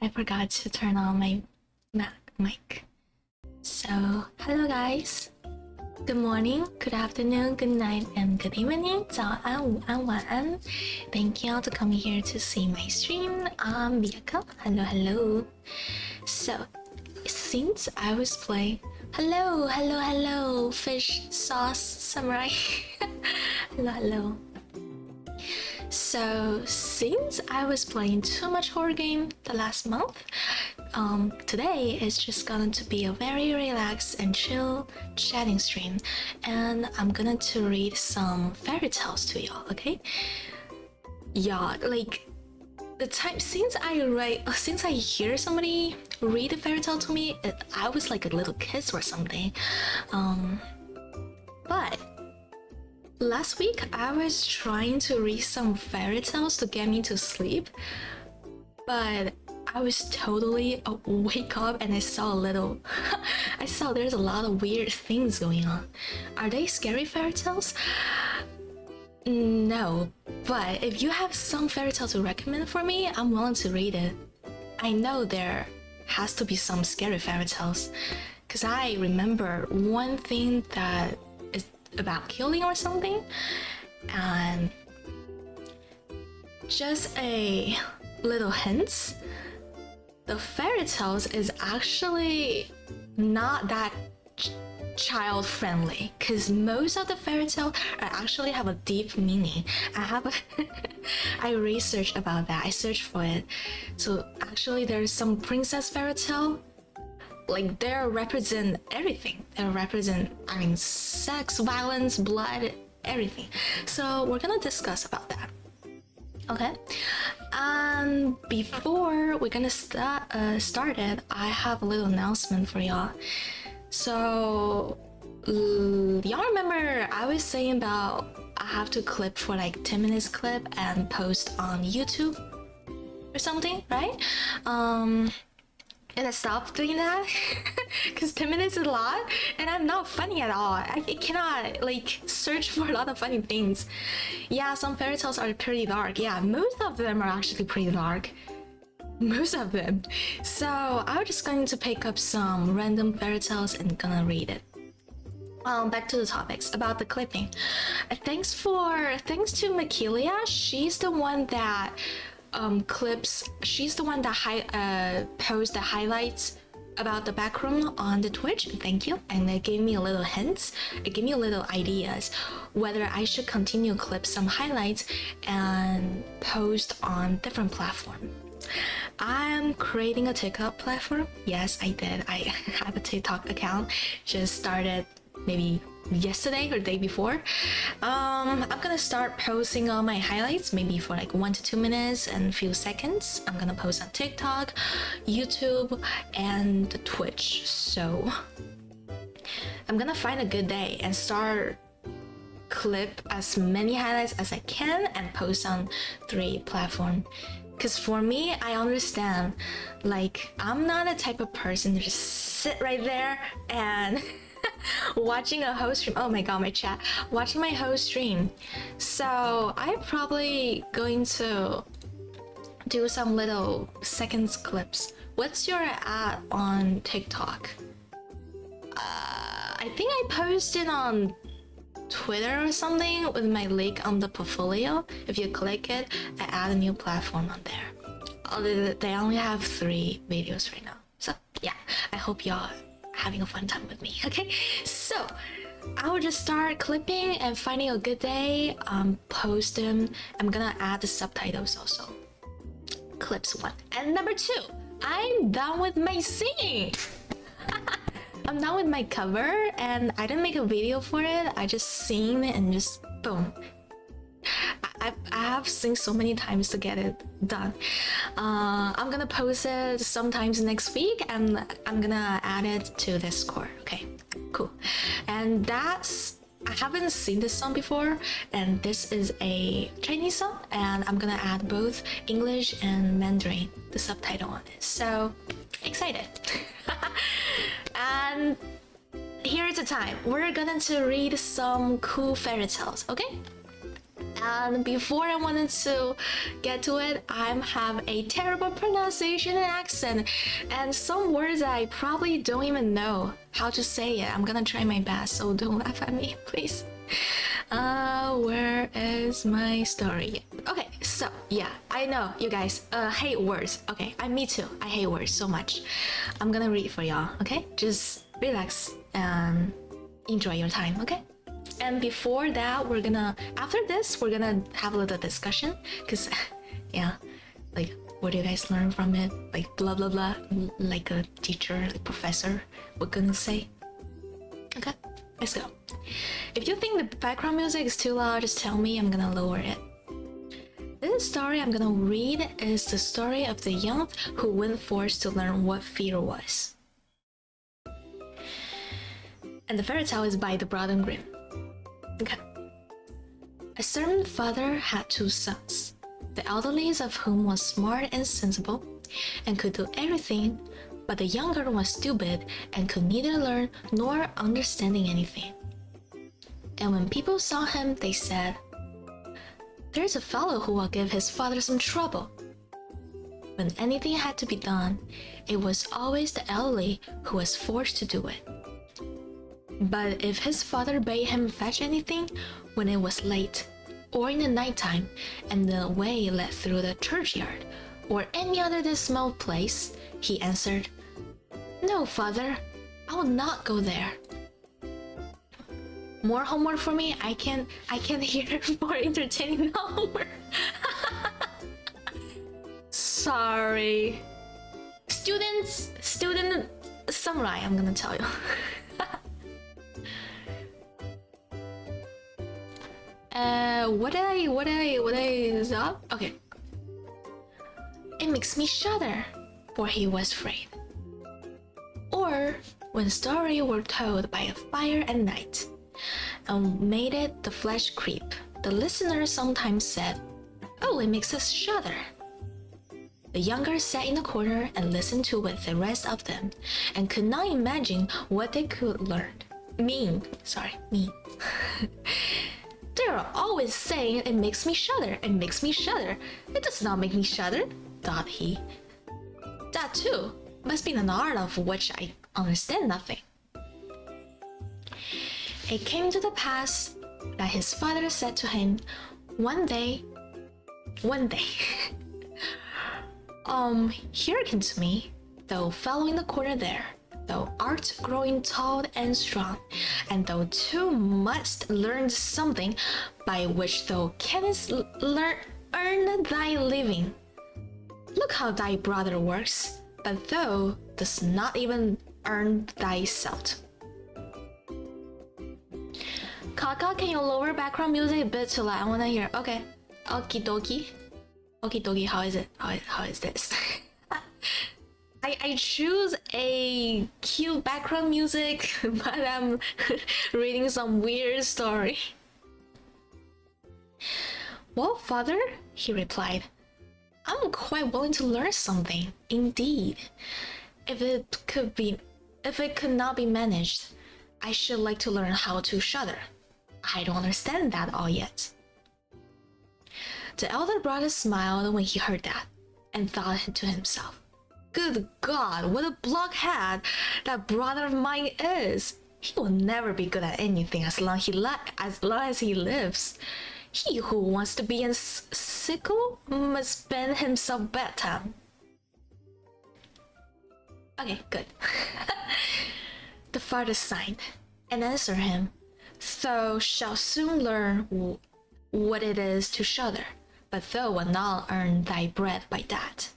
I forgot to turn on my mic. So, hello guys. Good morning, good afternoon, good night, and good evening. 早安、午安、晚安. Thank you all to come here to see my stream. I'm Miyako. Hello, hello. So, since I was playing, hello, fish sauce samurai. hello. So, since I was playing too much horror game the last month, today is just going to be a very relaxed and chill chatting stream, and I'm going to read some fairy tales to y'all, okay? Yeah, like the time since I hear somebody read a fairy tale to me, I was like a little kid or something. But last week I was trying to read some fairy tales to get me to sleep, but I was totally wake up and I saw there's a lot of weird things going on. Are they scary fairy tales? No, but if you have some fairy tale to recommend for me, I'm willing to read it. I know there has to be some scary fairy tales, because I remember one thing that is about killing or something, and just a little hints. The fairy tales is actually not that child friendly, because most of the fairy tales actually have a deep meaning. I researched about that. I searched for it. So actually there's some princess fairy tale, like they represent everything. They represent, sex, violence, blood, everything. So we're gonna discuss about that. Okay, before we're gonna start it, I have a little announcement for y'all. So y'all remember I was saying about I have to clip for like 10 minutes clip and post on YouTube or something, right? And I stopped doing that because 10 minutes is a lot and I'm not funny at all. I cannot like search for a lot of funny things. Yeah, some fairy tales are pretty dark. Yeah, most of them are actually pretty dark. Most of them. So I'm just going to pick up some random fairy tales and gonna read it. Back to the topics about the clipping. Thanks to Makilia. She's the one that she's the one that posts the highlights about the background on the Twitch. Thank you. And it gave me a little hints. It gave me a little ideas whether I should continue clip some highlights and post on different platform. I'm creating a TikTok platform. Yes, I did. I have a TikTok account. Just started maybe yesterday or the day before. I'm gonna start posting all my highlights, maybe for like 1 to 2 minutes and a few seconds. I'm gonna post on TikTok, YouTube, and Twitch. So I'm gonna find a good day and start clip as many highlights as I can and post on 3 platforms. Because for me, I understand, like, I'm not a type of person to just sit right there and watching a whole stream. Oh my god, my chat. Watching my whole stream. So I'm probably going to do some little seconds clips. What's your ad on TikTok? I think I posted on Twitter or something with my link on the portfolio. If you click it, I add a new platform on there. They only have 3 videos right now. So yeah, I hope y'all having a fun time with me. Okay, so I will just start clipping and finding a good day, post them. I'm gonna add the subtitles also. Clips 1 and number 2. I'm done with my singing. I'm done with my cover and I didn't make a video for it. I just sing and just boom. I have sing so many times to get it done. I'm gonna post it sometimes next week and I'm gonna add it to Discord. Okay, cool. And I haven't seen this song before, and this is a Chinese song, and I'm gonna add both English and Mandarin, the subtitle on it. So excited. And here's the time. We're gonna to read some cool fairy tales, okay? And before I wanted to get to it, I have a terrible pronunciation and accent, and some words I probably don't even know how to say it. I'm gonna try my best, so don't laugh at me, please. Where is my story? Okay, so yeah, I know you guys hate words. Okay, me too. I hate words so much. I'm gonna read for y'all, okay? Just relax and enjoy your time, okay? And before that, after this, we're gonna have a little discussion, because, yeah, like, what do you guys learn from it? Like, blah, blah, blah, like a teacher, like professor, we're gonna say. Okay, let's go. If you think the background music is too loud, just tell me, I'm gonna lower it. This story I'm gonna read is the story of the youth who went forth to learn what fear was. And the fairy tale is by the Brother Grimm. Okay. A certain father had 2 sons, the elderliest of whom was smart and sensible, and could do everything, but the younger was stupid and could neither learn nor understanding anything. And when people saw him, they said, "There's a fellow who will give his father some trouble." When anything had to be done, it was always the elderly who was forced to do it. But if his father bade him fetch anything when it was late, or in the nighttime, and the way led through the churchyard, or any other dismal place, he answered, "No, father, I will not go there." More homework for me? I can't hear more entertaining homework. Sorry. Student samurai, I'm gonna tell you. What is up? Okay. It makes me shudder, for he was afraid. Or when stories were told by a fire at night, and made it the flesh creep, the listener sometimes said, "Oh, it makes us shudder." The younger sat in the corner and listened to with the rest of them, and could not imagine what they could mean. They are always saying, "It makes me shudder, it makes me shudder." It does not make me shudder, thought he. That too must be an art of which I understand nothing. It came to the pass that his father said to him one day, "Hearken to me, thou fellow in the corner there. Thou art growing tall and strong, and thou too must learn something by which thou canst earn thy living. Look how thy brother works, but thou dost not even earn thyself." Kaka, can you lower background music a bit too loud? I wanna hear. Okay. Okie dokie. Okie dokie, how is it? How is this? I choose a cute background music, but I'm reading some weird story. "Well, father," he replied, "I'm quite willing to learn something, indeed. If it could not be managed, I should like to learn how to shudder. I don't understand that all yet." The elder brother smiled when he heard that, and thought to himself, "Good God, what a blockhead that brother of mine is! He will never be good at anything as long as he lives. He who wants to be a sickle must spend himself bedtime." Okay, good. The father sighed and answered him, "Thou shalt soon learn what it is to shudder, but thou wilt not earn thy bread by that."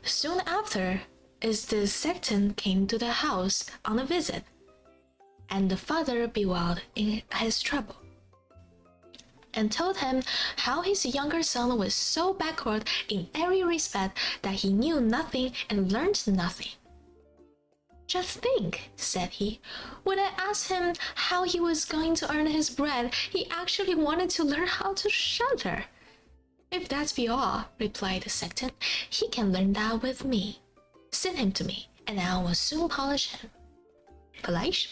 Soon after, the sexton came to the house on a visit, and the father bewailed in his trouble, and told him how his younger son was so backward in every respect that he knew nothing and learned nothing. "Just think," said he, "when I asked him how he was going to earn his bread, he actually wanted to learn how to shudder." "If that be all," replied the sexton, "he can learn that with me. Send him to me, and I will soon polish him." Polish?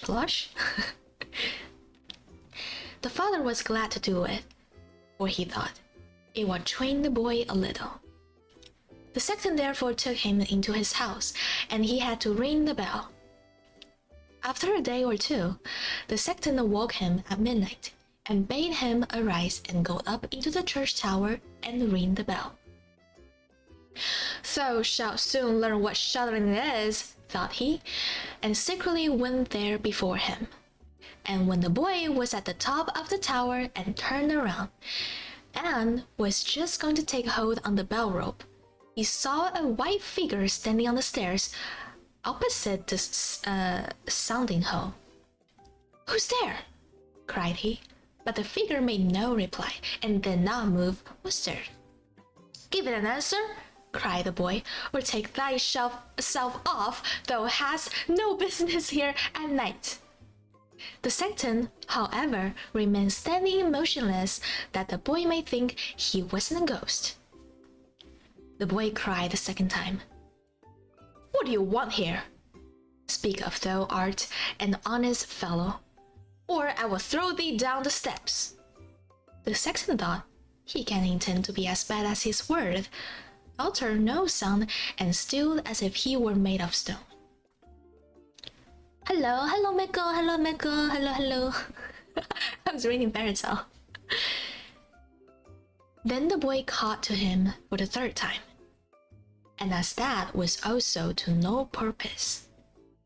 The father was glad to do it, for he thought it would train the boy a little. The sexton therefore took him into his house, and he had to ring the bell. After a day or two, the sexton awoke him at midnight, and bade him arise and go up into the church tower and ring the bell. "Thou shalt soon learn what shuddering is," thought he, and secretly went there before him. And when the boy was at the top of the tower and turned around, and was just going to take hold on the bell rope, he saw a white figure standing on the stairs opposite the sounding hole. "Who's there?" cried he, but the figure made no reply and did not move or stir. "Give it an answer," cried the boy, "or take thyself off, thou hast no business here at night." The sexton, however, remained standing motionless, that the boy might think he wasn't a ghost. The boy cried the second time, "What do you want here? Speak if thou art an honest fellow, or I will throw thee down the steps." The sexton thought, he can't intend to be as bad as his word, uttered no sound, and stood as if he were made of stone. "Hello, hello, Michael, hello, Michael, hello, hello." I was reading fairy tale. Then the boy called to him for the third time, and as that was also to no purpose,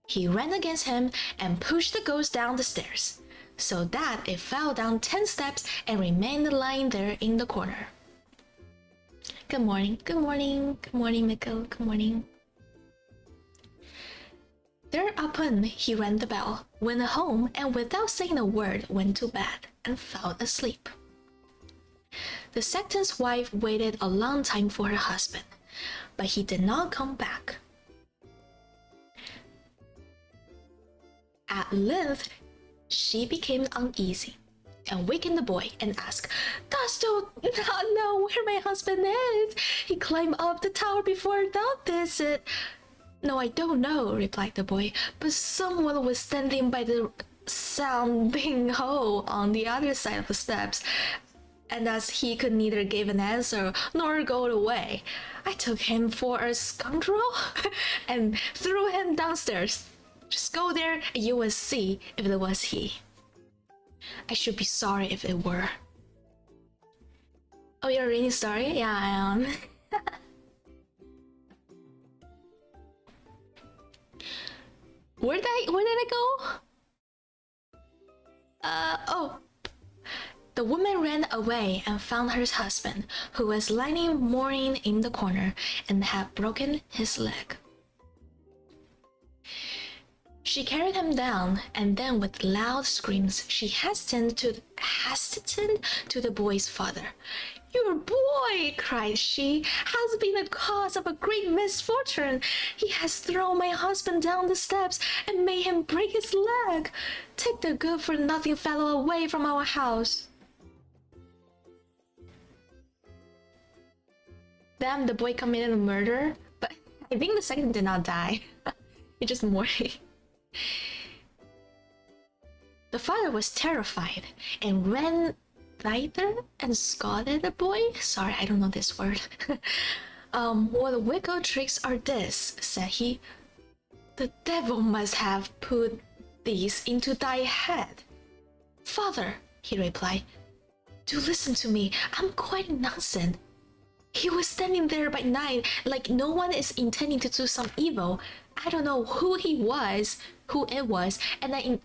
he ran against him and pushed the ghost down the stairs, so that it fell down 10 steps and remained lying there in the corner. "Good morning, good morning, good morning, Michael, good morning." Thereupon he rang the bell, went home, and without saying a word went to bed and fell asleep. The sexton's wife waited a long time for her husband, but he did not come back. At length, she became uneasy and wakened the boy and asked, "Dost thou not know where my husband is? He climbed up the tower before thou didst it." "No, I don't know," replied the boy, "but someone was standing by the sounding hole on the other side of the steps, and as he could neither give an answer nor go away, I took him for a scoundrel and threw him downstairs. Just go there and you will see if it was he. I should be sorry if it were." "Oh, you're reading story?" "Yeah, I am." Where did I go? Oh. The woman ran away and found her husband, who was lying mourning in the corner and had broken his leg. She carried him down, and then with loud screams she hastened to the boy's father. "Your boy," cried she, "has been the cause of a great misfortune. He has thrown my husband down the steps and made him break his leg. Take the good-for-nothing fellow away from our house." Then the boy committed a murder, but I think the second did not die. He just mourned. The father was terrified and ran thither and scolded the boy. Sorry, I don't know this word. "What wicked tricks are this?" said he. "The devil must have put these into thy head." "Father," he replied, "do listen to me. I'm quite innocent. He was standing there by night like no one is intending to do some evil. I don't know who it was, and I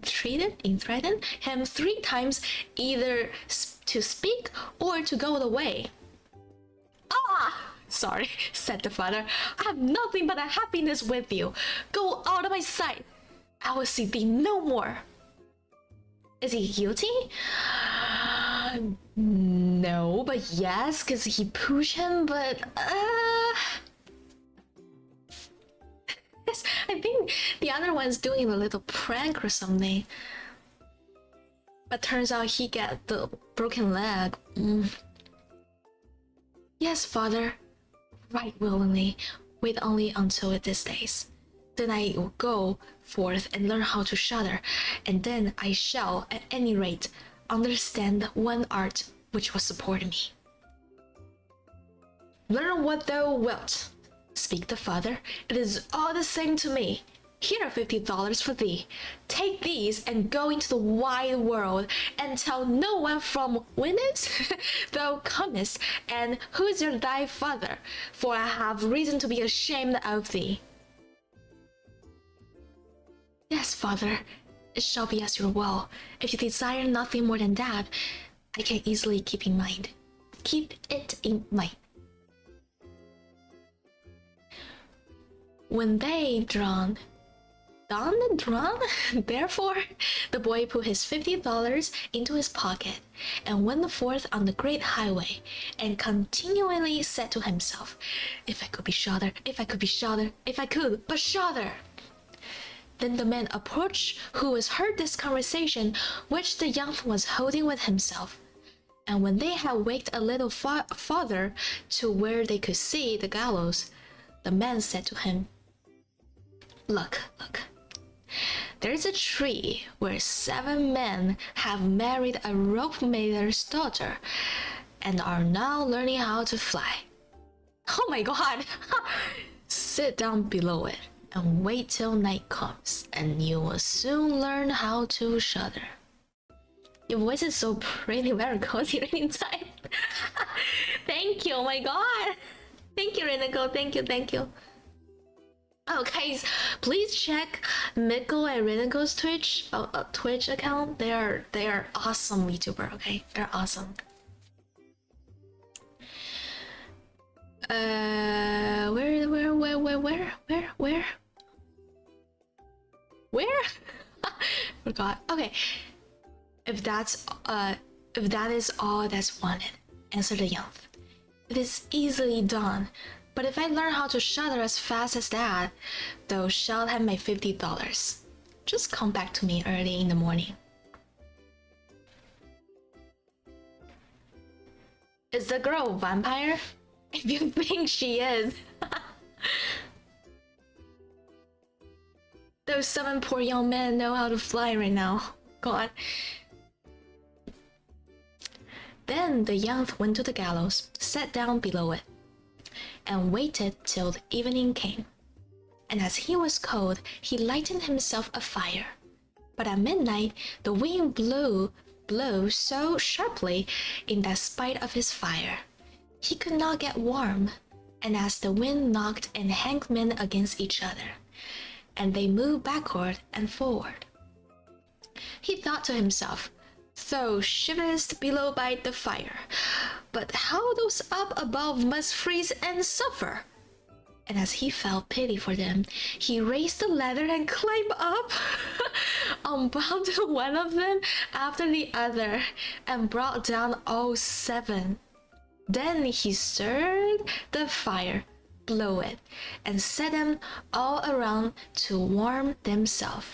threatened him 3 times either to speak or to go away." "Ah!" "Sorry," said the father. "I have nothing but unhappiness with you. Go out of my sight. I will see thee no more." "Is he guilty?" "No, but yes, because he pushed him, but I think the other one's doing a little prank or something. But turns out he got the broken leg. "Yes, father, right willingly. Wait only until it is days. Then I will go forth and learn how to shudder, and then I shall, at any rate, understand one art which will support me. Learn what thou wilt, speak the father. It is all the same to me. Here are $50 for thee. Take these and go into the wide world and tell no one from whence thou comest and who is thy father, for I have reason to be ashamed of thee. Yes, father, it shall be as your will. If you desire nothing more than that, I can easily keep in mind. Keep it in mind. When they drawn, therefore, the boy put his $50 into his pocket and went forth on the great highway, and continually said to himself, "If I could be shorter, if I could be shorter, if I could but shorter." Then the man approached who was heard this conversation which the youth was holding with himself. And when they had walked a little farther to where they could see the gallows, the man said to him, Look, there is a tree where 7 men have married a rope maker's daughter and are now learning how to fly. Oh my god! Sit down below it and wait till night comes, and you will soon learn how to shudder. Your voice is so pretty, very cozy reading time. Thank you, oh my god! Thank you, Renego, thank you. Oh, guys, please check Mikko and Renego's Twitch account. They are awesome YouTuber. Okay, they're awesome. Where? Forgot. Okay. If that is all that's wanted, answered the youth. It is easily done. But if I learn how to shudder as fast as that, thou shalt have my $50. Just come back to me early in the morning. Is the girl a vampire? If you think she is. Those 7 poor young men know how to fly right now. God. Then the youth went to the gallows, sat down below it, and waited till the evening came. And as he was cold, he lighted himself a fire. But at midnight, the wind blew so sharply in that spite of his fire, he could not get warm. And as the wind knocked and hacked men against each other, and they moved backward and forward, he thought to himself, Thou shiverest below by the fire, but how those up above must freeze and suffer. And as he felt pity for them, he raised the ladder and climbed up, unbound one of them after the other, and brought down all 7. Then he stirred the fire, blew it, and set them all around to warm themselves.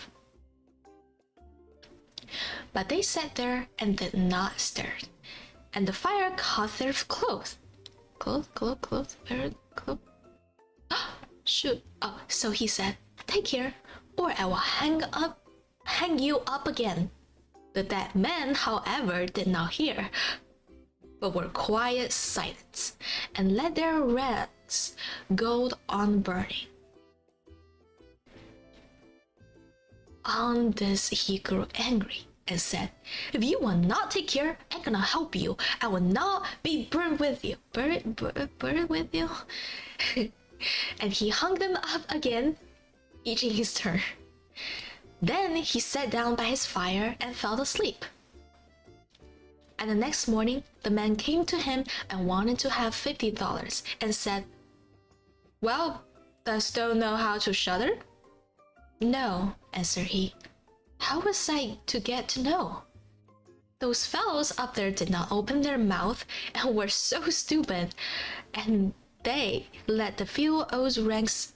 But they sat there and did not stir, and the fire caught their clothes. Shoot! Oh, so he said, "Take care, or I will hang you up again." The dead men, however, did not hear, but were quiet silent, and let their rags go on burning. On this he grew angry and said, "If you will not take care, I'm gonna help you. I will not be burned with you." Burned with you? And he hung them up again, each in his turn. Then he sat down by his fire and fell asleep. And the next morning, the man came to him and wanted to have $50, and said, "Well, dost thou know how to shudder?" "No," answered he. "How was I to get to know? Those fellows up there did not open their mouth and were so stupid, and they let the few old rags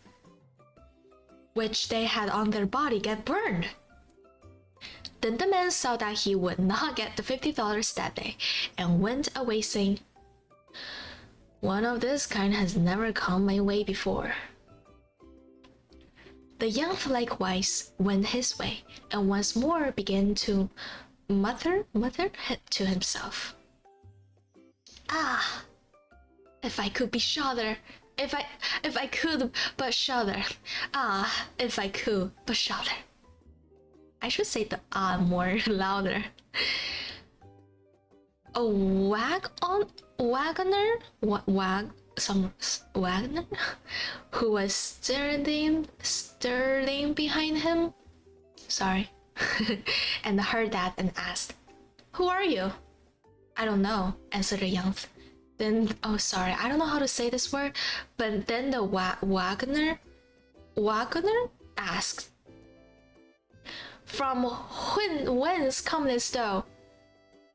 which they had on their body get burned." Then the man saw that he would not get the $50 that day, and went away saying, "One of this kind has never come my way before." The youth likewise went his way, and once more began to muttered to himself. Ah, if I could be shudder, if I could but shudder. Ah, if I could but shudder. I should say the ah more louder. A wagoner who was standing behind him. Sorry. And heard that and asked, "Who are you?" "I don't know," answered the youth. Then, oh sorry, I don't know how to say this word, but then the wagoner asked, "From whence comest thou?"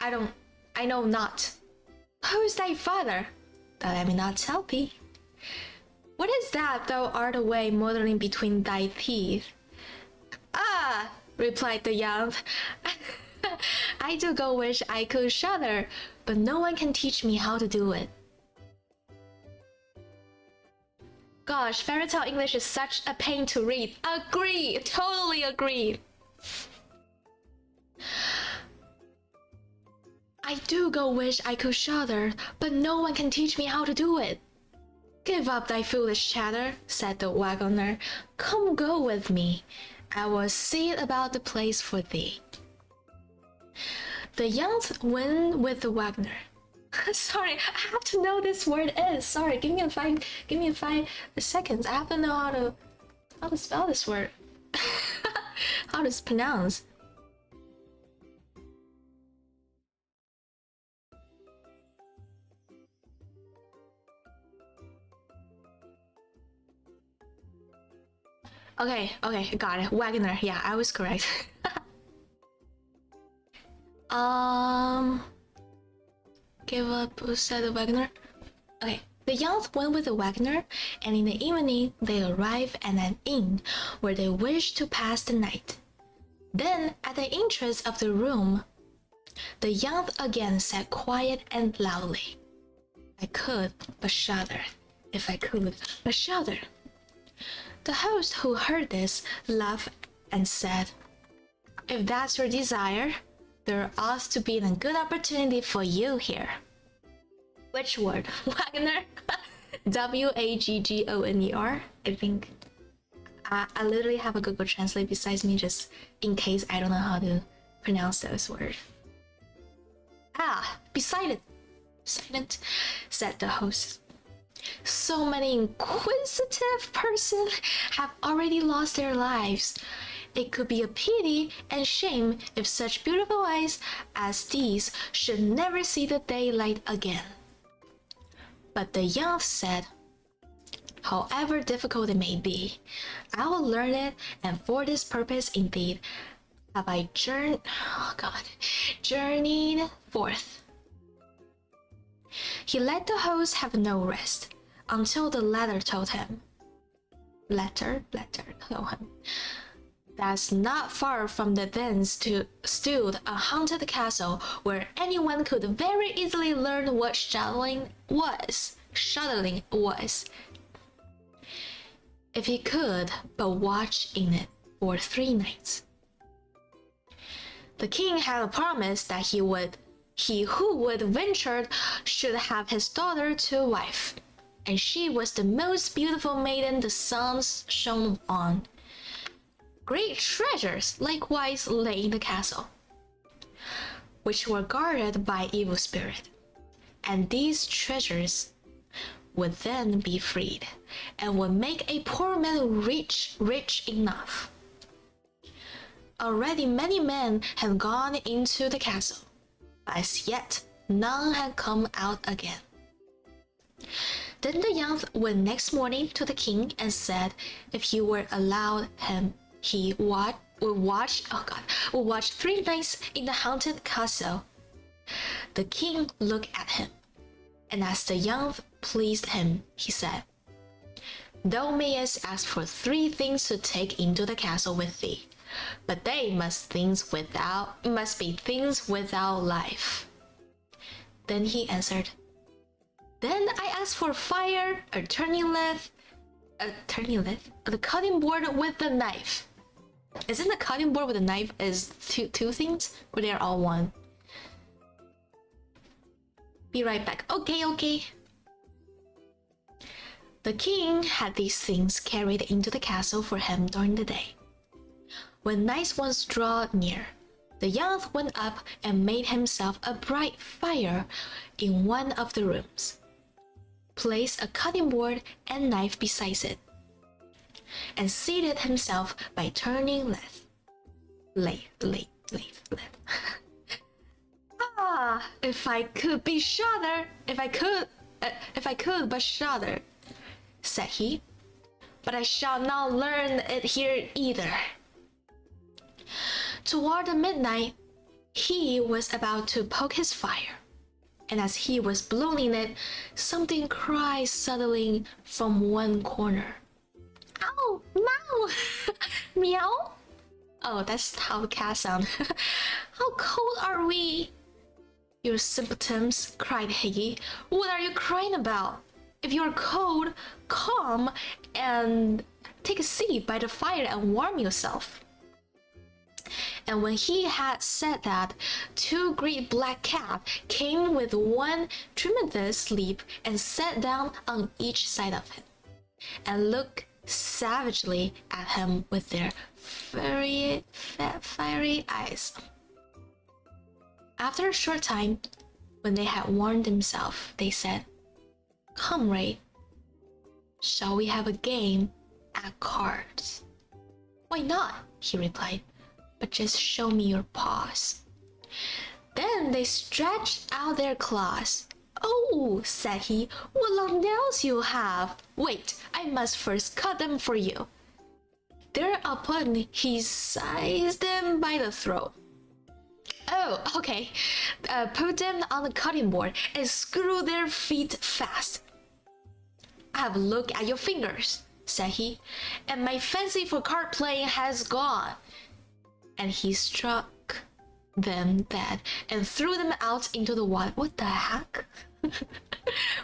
I know not." "Who is thy father?" "That I may not tell thee." "What is that thou art away muttering between thy teeth?" "Ah," replied the youth, "I do go wish I could shudder, but no one can teach me how to do it." Gosh, fairy tale English is such a pain to read. Agree, totally agree. "I do go wish I could shudder, but no one can teach me how to do it." "Give up thy foolish chatter," said the wagoner. "Come go with me. I will see about the place for thee." The youth went with the wagoner. Sorry, I have to know this word is. Sorry, give me 5 seconds. I have to know how to spell this word. How to pronounce. Okay, got it. Wagoner. Yeah, I was correct. Give up, said the wagoner. Okay, the youth went with the wagoner, and in the evening they arrived at an inn where they wished to pass the night. Then, at the entrance of the room, the youth again said quiet and loudly, "I could but shudder, if I could but shudder." The host, who heard this, laughed and said, "If that's your desire, there ought to be a good opportunity for you here." Which word? Wagoner? Waggoner, I think. I literally have a Google Translate besides me, just in case I don't know how to pronounce those words. "Ah, be silent," said the host. "So many inquisitive persons have already lost their lives. It could be a pity and shame if such beautiful eyes as these should never see the daylight again." But the youth said, "However difficult it may be, I will learn it, and for this purpose indeed have I journeyed forth." He let the host have no rest until the latter told him, that's not far from the thence stood a haunted castle where anyone could very easily learn what shuddering was, if he could but watch in it for 3 nights. The king had promised that he who would venture should have his daughter to wife, and she was the most beautiful maiden the sun shone on. Great treasures likewise lay in the castle, which were guarded by evil spirit, and these treasures would then be freed, and would make a poor man rich enough. Already many men had gone into the castle, but as yet none had come out again. Then the youth went next morning to the king and said if he were allowed him, he would watch 3 nights in the haunted castle. The king looked at him, and as the youth pleased him, he said, "Thou mayest ask for 3 things to take into the castle with thee, but they must be things without life." Then he answered, "Then I ask for fire, a turning lathe, the cutting board with the knife." Isn't the cutting board with a knife is two things? Or they're all one? Be right back. Okay. The king had these things carried into the castle for him during the day. When night was drawn near, the youth went up and made himself a bright fire in one of the rooms, placed a cutting board and knife beside it, and seated himself by turning lathe. If I could but shudder, said he, but I shall not learn it here either. Toward midnight, he was about to poke his fire, and as he was blowing it, something cried suddenly from one corner. Ow! Meow! Meow? Oh, that's how cats sound. How cold are we? You simpletons, cried Higgy. What are you crying about? If you're cold, come and take a seat by the fire and warm yourself. And when he had said that, two great black cats came with one tremendous leap and sat down on each side of him, and looked savagely at him with their fiery eyes. After a short time, when they had warmed themselves, they said, Comrade, shall we have a game at cards? Why not? He replied, but just show me your paws. Then they stretched out their claws. Oh, said he, what long nails you have! Wait, I must first cut them for you. Thereupon he seized them by the throat. Oh, okay. Put them on the cutting board and screw their feet fast. Have a look at your fingers, said he, and my fancy for card playing has gone. And he struck them dead and threw them out into the water. What the heck?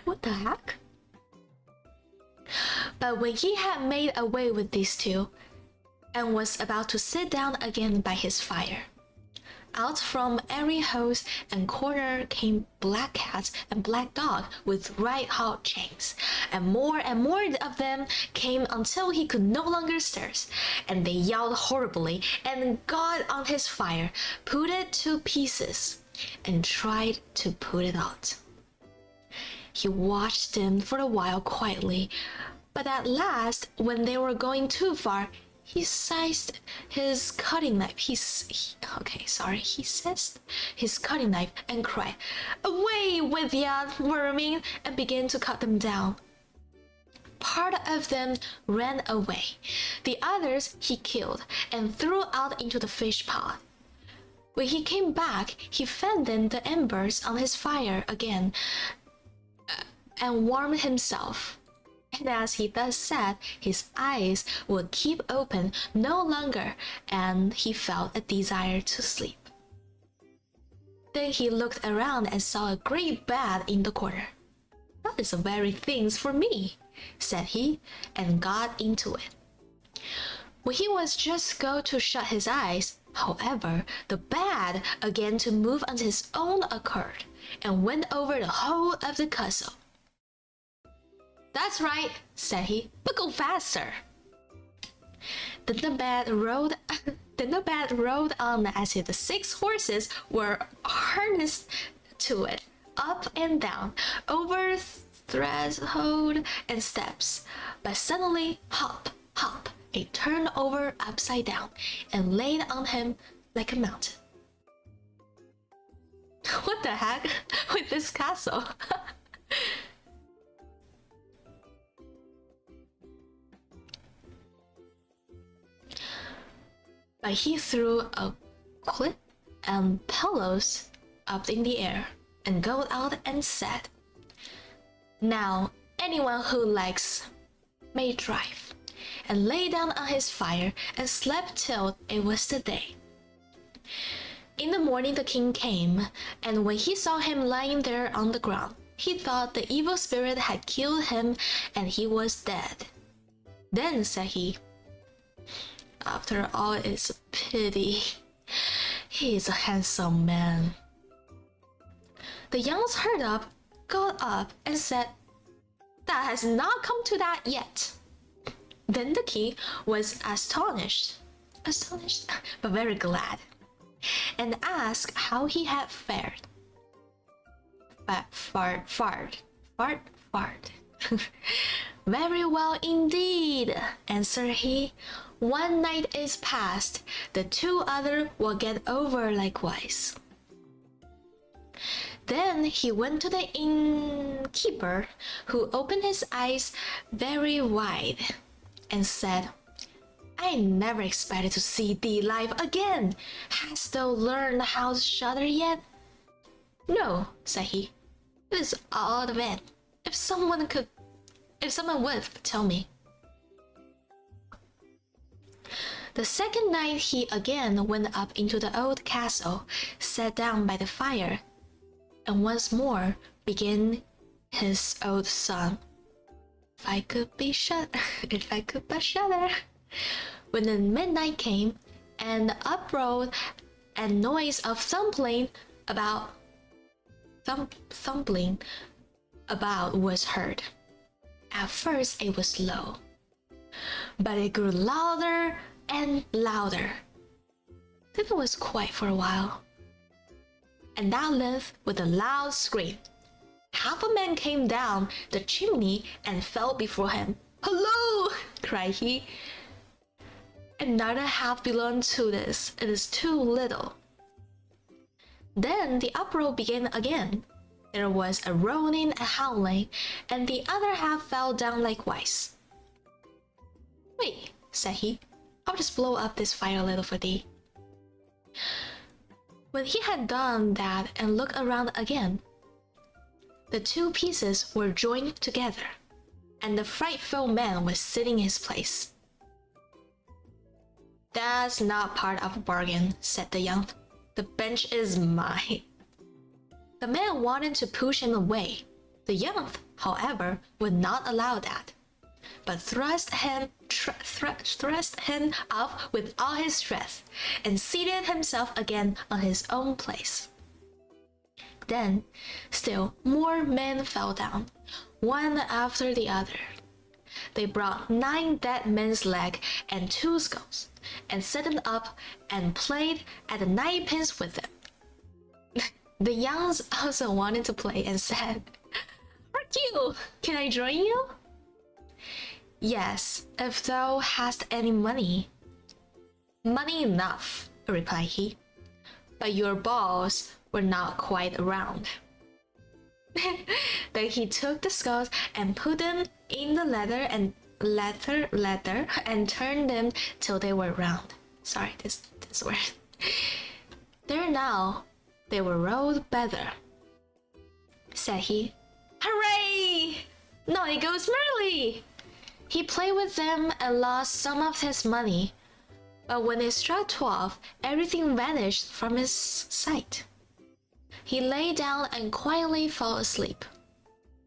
What the heck? But when he had made away with these two, and was about to sit down again by his fire, out from every hole and corner came black cats and black dogs with right hot chains, and more of them came until he could no longer stir, and they yelled horribly and got on his fire, put it to pieces, and tried to put it out. He watched them for a while quietly, but at last, when they were going too far, he seized his cutting knife. He seized his cutting knife and cried, Away with ya, vermin, and began to cut them down. Part of them ran away. The others he killed and threw out into the fish pot. When he came back, he fanned the embers on his fire again and warmed himself. And as he thus sat, his eyes would keep open no longer, and he felt a desire to sleep. Then he looked around and saw a great bed in the corner. That is the very things for me, said he, and got into it. When he was just go to shut his eyes, however, the bed began to move on his own accord, and went over the whole of the castle. That's right, said he, but go faster. Then the bed rolled on as if the 6 horses were harnessed to it, up and down, over threshold and steps. But suddenly, hop, hop, it turned over upside down and laid on him like a mountain. What the heck with this castle? But he threw a quilt and pillows up in the air and got out and said, Now anyone who likes may drive, and lay down on his fire and slept till it was the day. In the morning the king came, and when he saw him lying there on the ground, he thought the evil spirit had killed him and he was dead. Then said he, After all, it's a pity. He is a handsome man. The young herd got up and said, "That has not come to that yet." Then the king was astonished, but very glad, and asked how he had fared. Fart. "Very well indeed," answered he. "One night is past, the two other will get over likewise." Then he went to the innkeeper, who opened his eyes very wide and said, "I never expected to see thee alive again. Hast thou learned how to shudder yet?" "No," said he. "It is all the man. If someone would tell me." The second night he again went up into the old castle, sat down by the fire, and once more began his old song. If I could but shudder. When the midnight came, and the uproar and noise of thumping about was heard. At first it was low, but it grew louder and louder. Then it was quiet for a while, and at length, with a loud scream, half a man came down the chimney and fell before him. "Hello!" cried he. "Another half belonged to this. It is too little." Then the uproar began again. There was a roaring and howling, and the other half fell down likewise. "Wait," said he, "I'll just blow up this fire a little for thee." When he had done that and looked around again, the two pieces were joined together, and the frightful man was sitting in his place. "That's not part of a bargain," said the young. "The bench is mine." The man wanted to push him away. The young, however, would not allow that, but thrust him off with all his strength, and seated himself again on his own place. Then still more men fell down, one after the other. They brought 9 dead men's legs and 2 skulls, and set them up and played at the ninepins with them. The youngs also wanted to play and said, "Hark you, can I join you?" "Yes, if thou hast any money." "Money enough," replied he, "but your balls were not quite round." Then he took the skulls and put them in the leather and turned them till they were round. Sorry, this word. There now they were rolled better. Said he, "Hooray! Now it goes merrily." He played with them and lost some of his money, but when it struck 12, everything vanished from his sight. He lay down and quietly fell asleep.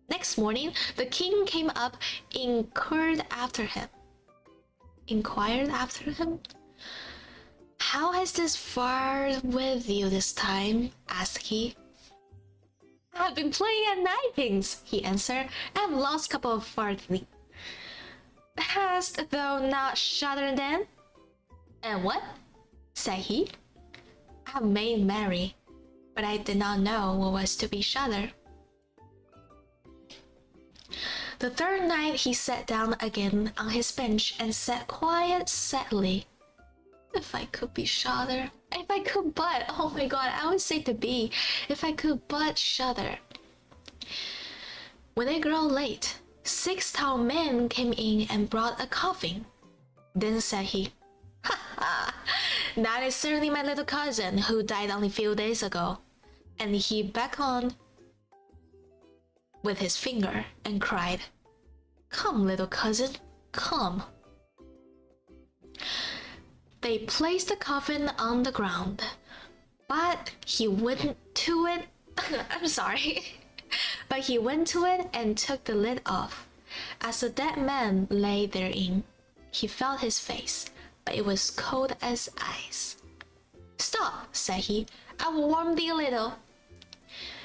Next morning, the king came up, inquired after him. "How has this fared with you this time?" asked he. "I have been playing at ninepins," he answered. "I have lost a couple of farthings." "Hast thou not shuddered then?" "And what?" said he. "I have made merry, but I did not know what was to be shuddered." The third night he sat down again on his bench and said quite sadly, "If I could be shudder, if I could but, oh my god, I would say to be, if I could but shudder." When it grew late, 6 tall men came in and brought a coffin. Then said he, "Ha ha! That is certainly my little cousin who died only a few days ago." And he beckoned with his finger and cried, "Come, little cousin, come." They placed the coffin on the ground, but he went to it. I'm sorry. But he went to it and took the lid off. As the dead man lay therein, he felt his face, but it was cold as ice. "Stop," said he. "I will warm thee a little."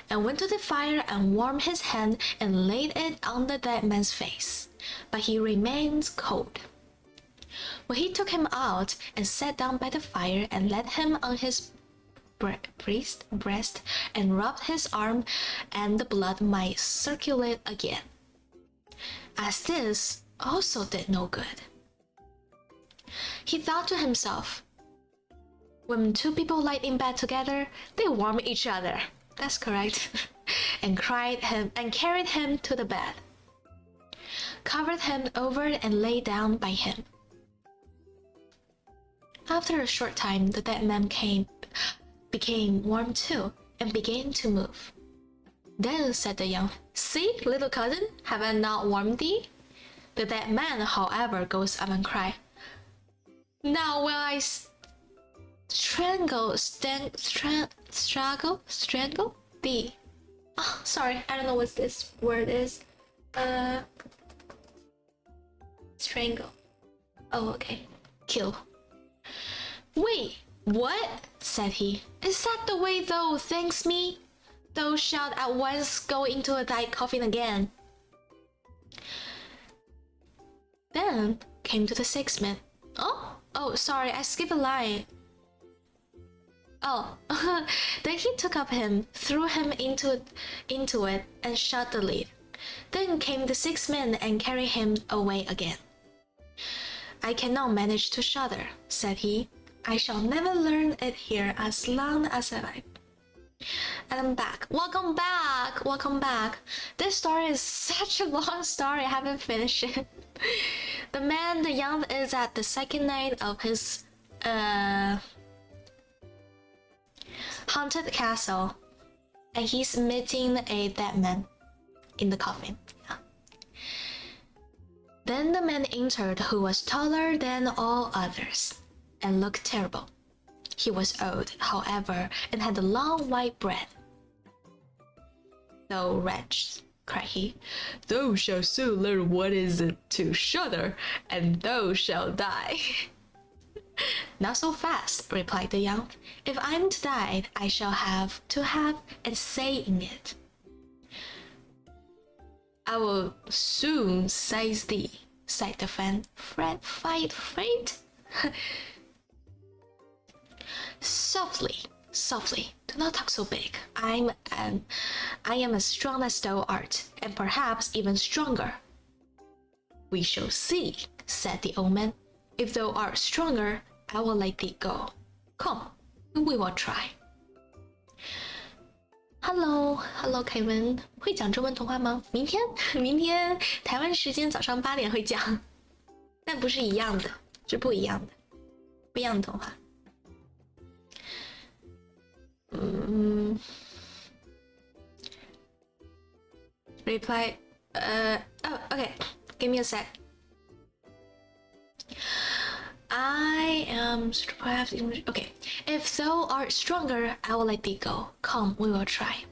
And went to the fire and warmed his hand and laid it on the dead man's face, but he remained cold. When he took him out and sat down by the fire and laid him on his breast and rubbed his arm, and the blood might circulate again. As this also did no good. He thought to himself, when two people lie in bed together, they warm each other. That's correct. And carried him to the bed, covered him over and lay down by him. After a short time, the dead man became warm too, and began to move. Then said the young, "See, little cousin, have I not warmed thee?" The dead man, however, goes up and cries, "Now will I strangle thee." Oh, sorry, I don't know what this word is. Strangle. Oh, okay. Kill. "Wait, what?" said he. "Is that the way thou thanks me? Thou shalt at once go into thy coffin again." Then came to the sixth man. Oh, sorry, I skipped a line. Oh, then he took up him, threw him into it, and shut the lid. Then came the sixth man and carried him away again. "I cannot manage to shudder," said he. "I shall never learn it here as long as I live." And I'm back. Welcome back! Welcome back. This story is such a long story, I haven't finished it. The young is at the second night of his haunted castle, and he's meeting a dead man in the coffin. Yeah. Then the man entered, who was taller than all others and looked terrible. He was old, however, and had a long white beard. "Thou wretch," cried he, "thou shalt soon learn what is it to shudder, and thou shalt die." "Not so fast," replied the young. "If I'm to die, I shall have to have a say in it." "I will soon seize thee," sighed the Fate. Softly, do not talk so big. I am as strong as thou art, and perhaps even stronger." "We shall see," said the old man. "If thou art stronger, I will let thee go. Come, we will try." Hello,凯文，会讲中文童话吗？明天台湾时间早上8点会讲，但不是一样的，是不一样的童话。Reply. Oh, okay. Give me a sec. I am perhaps okay. If thou art stronger, I will let thee go. Come, we will try.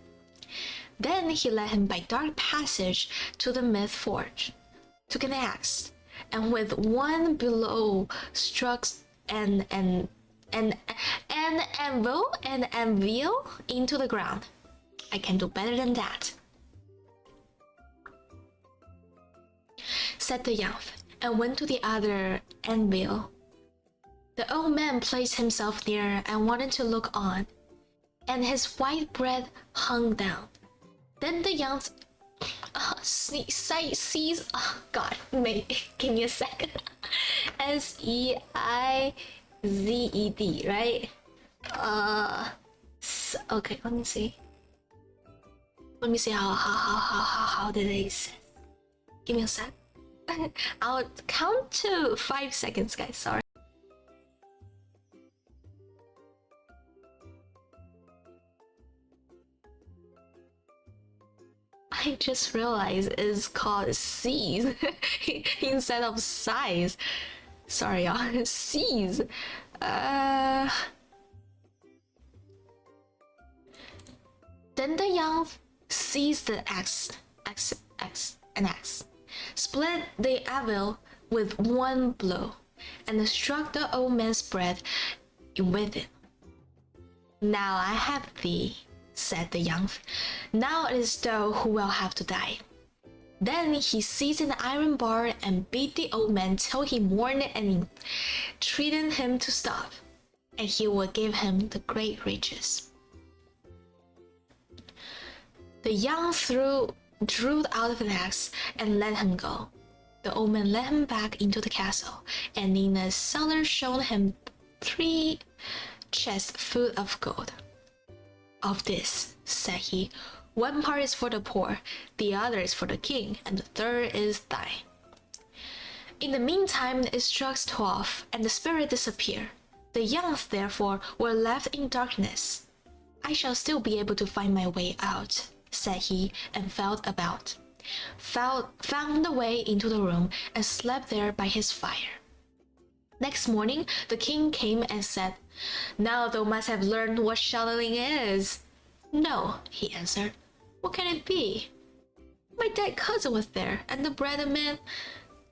Then he led him by dark passage to the myth forge, took an axe, and with one blow struck an anvil into the ground. I can do better than that, said the young, and went to the other anvil. The old man placed himself near and wanted to look on, and his white beard hung down. Then the young seized. Oh God, give me a second. SEIZED, right? Okay, let me see. How did they say? Give me a sec. I'll count to 5 seconds, guys. Sorry. I just realized it's called seize instead of size. Sorry, y'all. Seize. Then the young seized the axe, split the anvil with one blow, and struck the old man's bread with it. Now I have thee, said the young. Now it is thou who will have to die. Then he seized an iron bar and beat the old man till he mourned and entreated him to stop, and he would give him the great riches. The young drew out an axe and let him go. The old man led him back into the castle, and in a cellar showed him 3 chests full of gold. Of this, said he, 1 part is for the poor, the other is for the king, and the third is thine. In the meantime it struck 12, and the spirit disappeared. The young, therefore, were left in darkness. I shall still be able to find my way out, said he, and felt about. Found the way into the room, and slept there by his fire. Next morning the king came and said, Now thou must have learned what shuddering is. No, he answered. What can it be? My dead cousin was there, and the bread man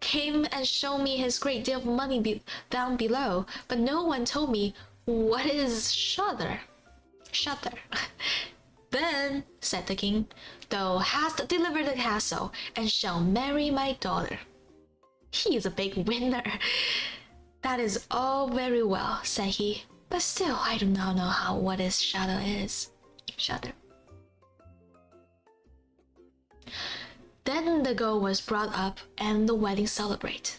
came and showed me his great deal of money down below, but no one told me what is shudder. Then, said the king, thou hast delivered the castle, and shall marry my daughter. He is a big winner. That is all very well, said he, but still I do not know what is shudder is. Shudder. Then the girl was brought up and the wedding celebrated.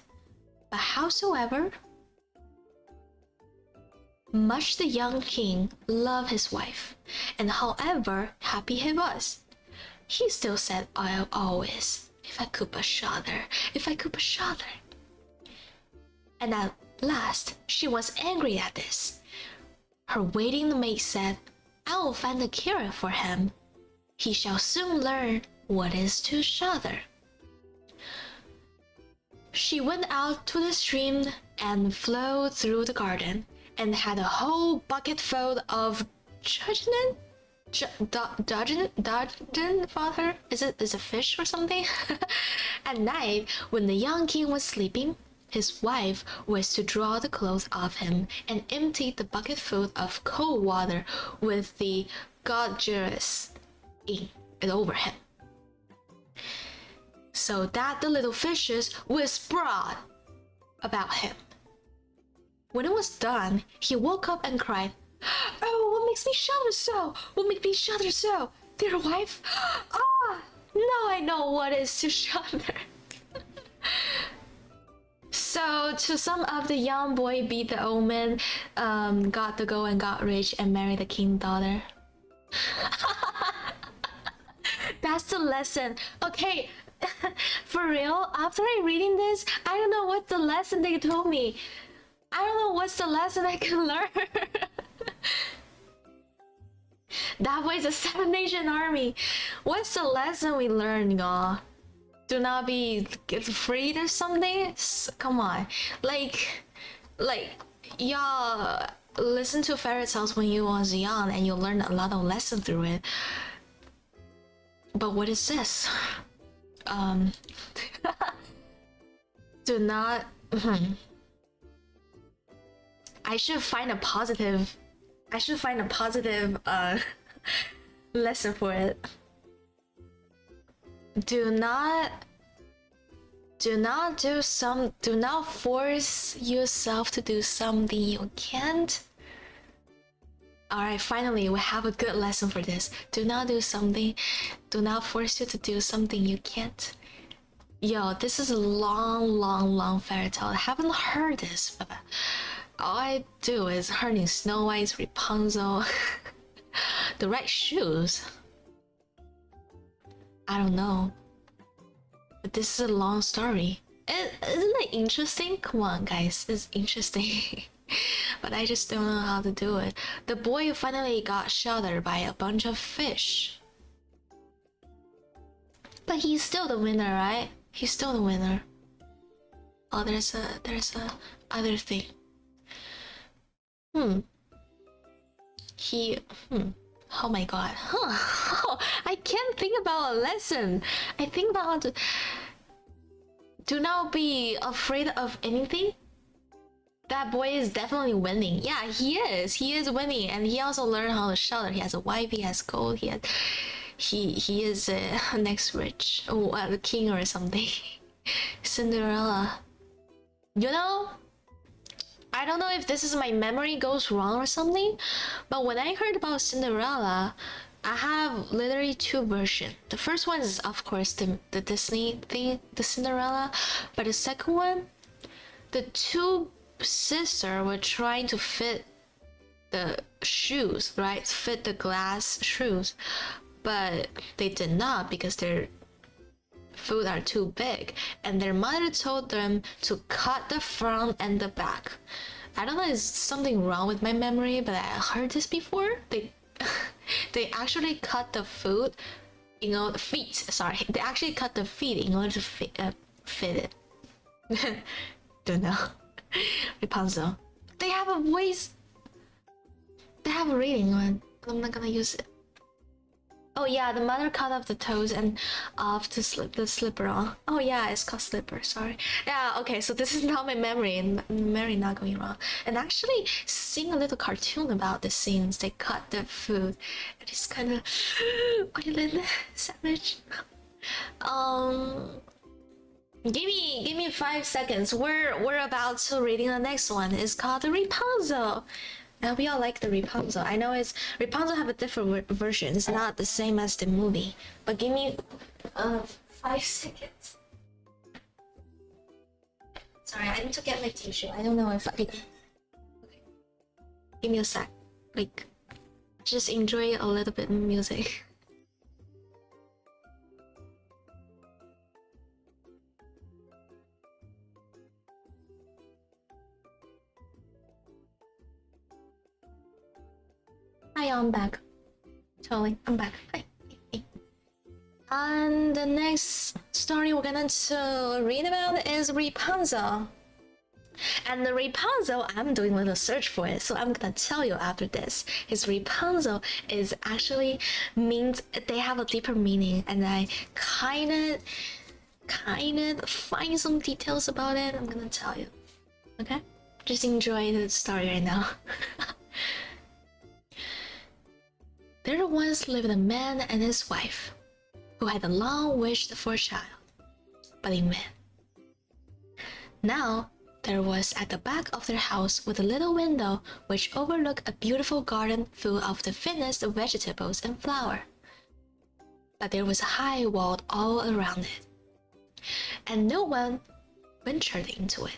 But howsoever much the young king loved his wife, and however happy he was, he still said always, if I could but shudder, if I could but shudder. And at last she was angry at this. Her waiting maid said, I will find a cure for him. He shall soon learn what is to shudder. She went out to the stream and flowed through the garden, and had a whole bucketful of dudgeon water. Is it a fish or something? At night, when the young king was sleeping, his wife was to draw the clothes off him and empty the bucketful of cold water with the godgeress in it over him, so that the little fishes whispered about him. When it was done, he woke up and cried, Oh, what makes me shudder so? What makes me shudder so? Dear wife, now I know what is to shudder. So to sum up, the young boy beat the old man, got the gold and got rich, and married the king's daughter. That's the lesson. Okay, for real, after I reading this, I don't know what the lesson they told me. I don't know what's the lesson I can learn. That was a 7 Nation army. What's the lesson we learned, y'all? Do not be afraid or something? Come on. Like y'all listen to fairy tales when you was young and you learn a lot of lessons through it. But what is this? Do not I should find a positive lesson for it. Do not force yourself to do something you can't. Alright, finally we have a good lesson for this. Do not force you to do something you can't. Yo, this is a long fairy tale. I haven't heard this, but all I do is hearing Snow White's Rapunzel. The right shoes. I don't know. But this is a long story. Isn't it interesting? Come on, guys, it's interesting. But I just don't know how to do it. The boy finally got shuddered by a bunch of fish. But he's still the winner, right? He's still the winner. Oh, there's a other thing. Oh my god. I can't think about a lesson. I think about do not be afraid of anything. That boy is definitely winning. Yeah, he is. He is winning, and he also learned how to shelter. He has a wife. He has gold. He is next rich, a king or something. Cinderella. You know, I don't know if this is my memory goes wrong or something, but when I heard about Cinderella, I have literally two versions. The first one is of course the Disney thing, the Cinderella, but the second one, the two sisters were trying to fit the shoes, right? Fit the glass shoes, but they did not because their foot are too big, and their mother told them to cut the front and the back. I don't know, is something wrong with my memory, but I heard this before. They actually cut the foot, feet. Sorry, they actually cut the feet in order to fit it. Don't know. Rapunzel. They have a voice. They have a reading one, but I'm not gonna use it. Oh yeah, the mother cut off the toes and off to slip the slipper on. Oh yeah, it's called slipper, sorry. Yeah, okay, so this is not my memory, and memory not going wrong. And actually seeing a little cartoon about the scenes, they cut the food. And it's kind of violent, savage. Give me 5 seconds. We're about to reading the next one. It's called the Rapunzel. Now we all like the Rapunzel. I know Rapunzel have a different version. It's not the same as the movie. But give me 5 seconds. Sorry, I need to get my tissue. I don't know if I can. Okay. Give me a sec. Like, just enjoy a little bit of music. Hi, I'm back. Totally, I'm back. Hi. And the next story we're gonna read about is Rapunzel. And the Rapunzel, I'm doing a little search for it, so I'm gonna tell you after this. His Rapunzel is actually means they have a deeper meaning, and I kind of find some details about it. I'm gonna tell you. Okay, just enjoy the story right now. There once lived a man and his wife, who had a long wished for a child, but in vain. Now there was at the back of their house with a little window which overlooked a beautiful garden full of the finest vegetables and flower. But there was a high wall all around it, and no one ventured into it,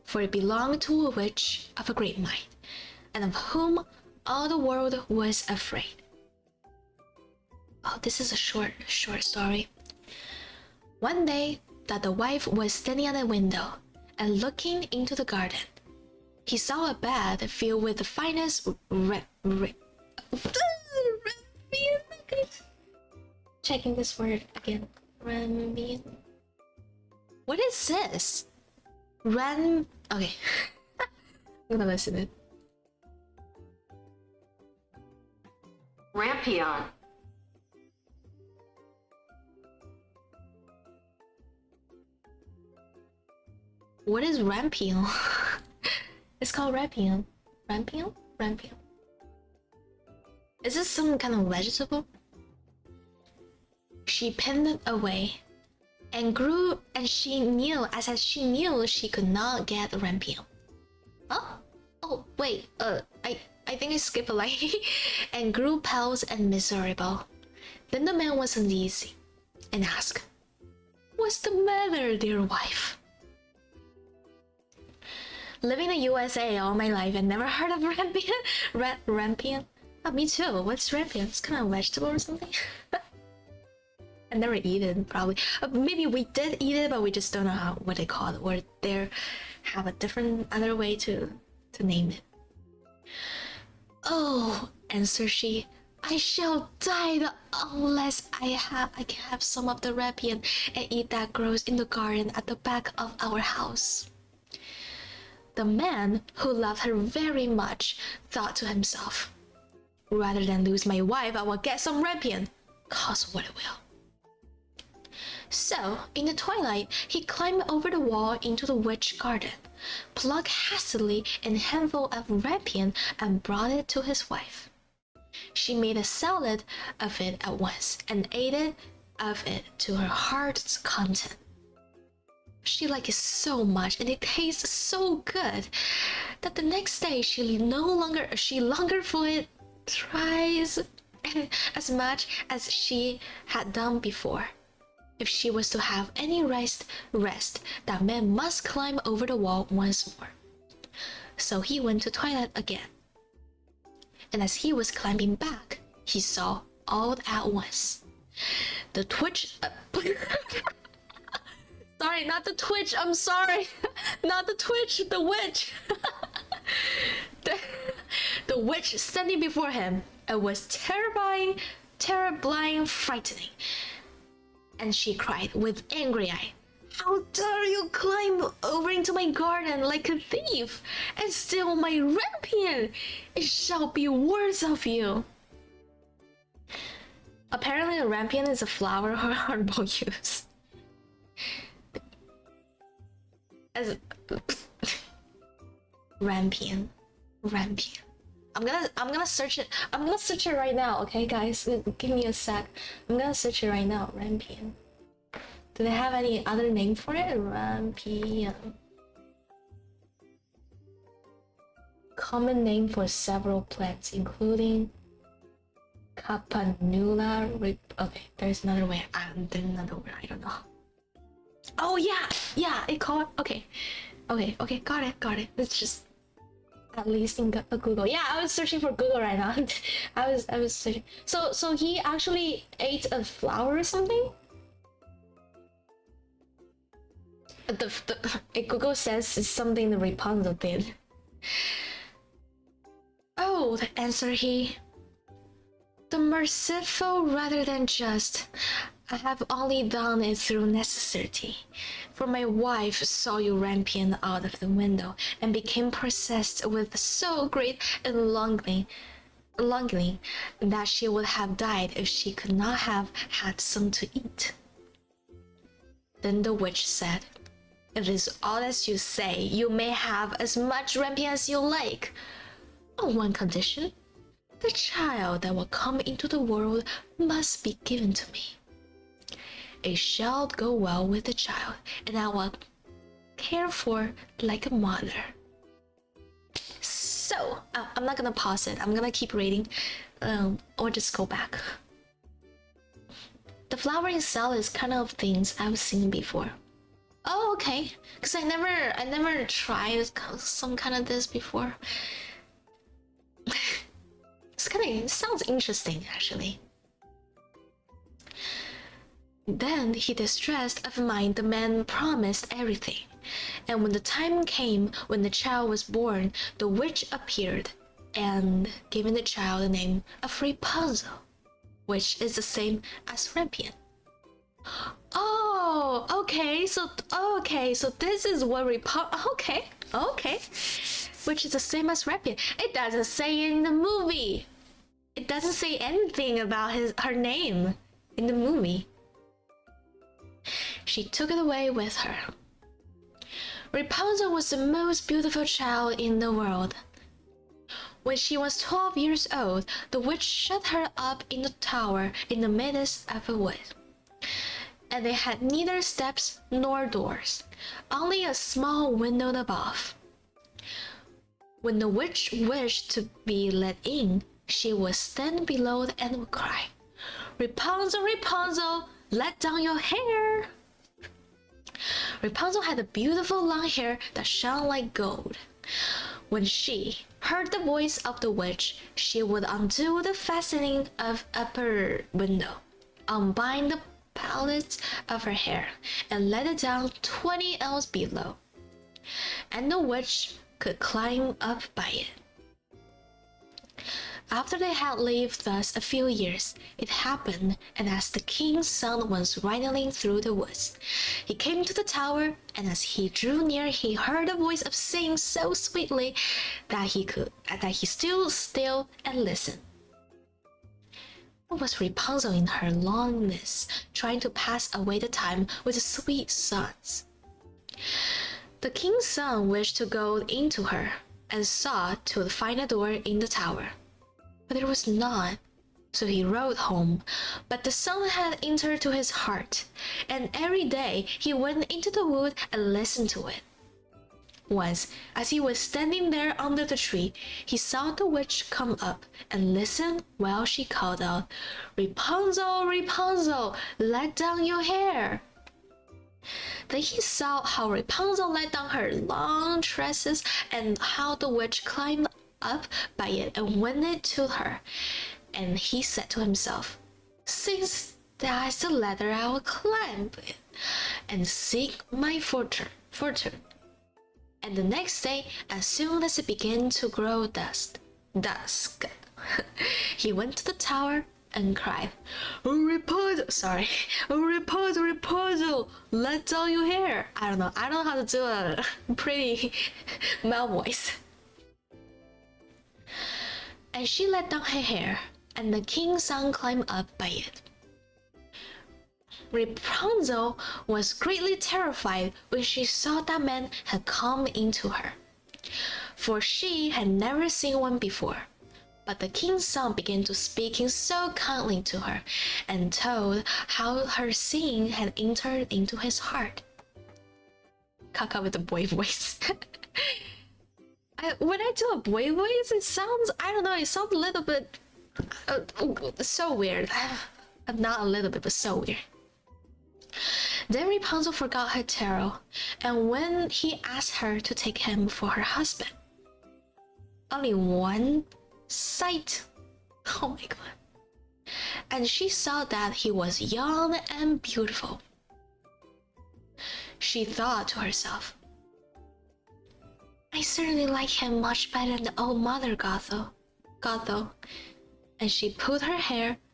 for it belonged to a witch of a great might, and of whom all the world was afraid. Oh, this is a short story. One day that the wife was standing at a window and looking into the garden, he saw a bed filled with the finest checking this word again. What is this? Okay. I'm gonna listen to it. Rampion. What is rampion? It's called rampion. Rampion? Rampion. Is this some kind of vegetable? She pinned it away and grew, and she knew she could not get rampion. Oh? Oh, wait, I think I skipped a line. And grew pale and miserable. Then the man was uneasy and asked, "What's the matter, dear wife?" Living in the USA all my life and never heard of rampion. Rampion? Oh, me too. What's rampion? It's kind of a vegetable or something. I never eat it, probably. Maybe we did eat it, but we just don't know what they call it. Or they have a different other way to name it. "Oh," answered she, "I shall die unless I can have some of the rampion and eat that grows in the garden at the back of our house." The man, who loved her very much, thought to himself, "Rather than lose my wife, I will get some rampion, cost what it will." So, in the twilight, he climbed over the wall into the witch garden, plucked hastily a handful of rampion, and brought it to his wife. She made a salad of it at once, and ate it of it to her heart's content. She liked it so much, and it tastes so good, that the next day she longed for it thrice as much as she had done before. If she was to have any rest, that man must climb over the wall once more. So he went to toilet again. And as he was climbing back, he saw all at once the twitch. Sorry, not the twitch. I'm sorry, not the twitch. The witch. the witch standing before him. It was terrifying, frightening. And she cried with angry eye, "How dare you climb over into my garden like a thief and steal my rampion? It shall be worse of you." Apparently, a rampion is a flower or herbal use. As rampion. I'm gonna search it. I'm gonna search it right now, okay, guys? Give me a sec. I'm gonna search it right now. Rampion. Do they have any other name for it? Rampion. Common name for several plants, including Campanula. Okay, there's another way. There's another way. I don't know. Oh yeah. It called. Okay. Got it. Let's just. At least in Google. Yeah, I was searching for Google right now. I was searching. So he actually ate a flower or something? Google says it's something the Rapunzel did. Oh, answered he. The merciful rather than just. I have only done it through necessity, for my wife saw you rampion out of the window and became possessed with so great a longing that she would have died if she could not have had some to eat. Then the witch said, "If it is all as you say, you may have as much rampion as you like, on one condition. The child that will come into the world must be given to me. It shall go well with the child, and I will care for like a mother." So, I'm not gonna pause it. I'm gonna keep reading, or just go back. The flowering salad is kind of things I've seen before. Oh, okay. Cause I never tried some kind of this before. It sounds interesting, actually. Then he distressed of mind, the man promised everything. And when the time came when the child was born, the witch appeared and giving the child the name of Rapunzel, which is the same as rampion. Oh, okay. So this is what okay. Which is the same as rampion. It doesn't say in the movie. It doesn't say anything about her name in the movie. She took it away with her. Rapunzel was the most beautiful child in the world. When she was 12 years old, the witch shut her up in the tower in the midst of a wood. And they had neither steps nor doors, only a small window above. When the witch wished to be let in, she would stand below and would cry, "Rapunzel, Rapunzel, let down your hair." Rapunzel had a beautiful long hair that shone like gold. When she heard the voice of the witch, she would undo the fastening of upper window, unbind the plaits of her hair, and let it down 20 ells below, and the witch could climb up by it. After they had lived thus a few years, it happened, and as the king's son was riding through the woods, he came to the tower, and as he drew near, he heard a voice of singing so sweetly that he stood still and listened. It was Rapunzel in her longness, trying to pass away the time with sweet songs. The king's son wished to go into her and sought to find a door in the tower, but there was none. So he rode home, but the sun had entered to his heart, and every day he went into the wood and listened to it. Once, as he was standing there under the tree, he saw the witch come up and listen while she called out, "Rapunzel, Rapunzel, let down your hair." Then he saw how Rapunzel let down her long tresses and how the witch climbed up by it and went it to her. And he said to himself, "Since that's the ladder, I will climb it and seek my fortune." And the next day, as soon as it began to grow dusk, he went to the tower and cried, "Oh, Rapunzel, let down your hair." I don't know how to do a pretty male voice. And she let down her hair, and the king's son climbed up by it. Rapunzel was greatly terrified when she saw that man had come into her, for she had never seen one before. But the king's son began to speak so kindly to her, and told how her sin had entered into his heart. Kaka with the boy voice. When I do a boy voice, it sounds, I don't know, it sounds a little bit so weird. Not a little bit, but so weird. Then Rapunzel forgot her terror, and when he asked her to take him for her husband, only one sight. Oh my god. And she saw that he was young and beautiful. She thought to herself, "I certainly like him much better than the old Mother Gothel." And she put her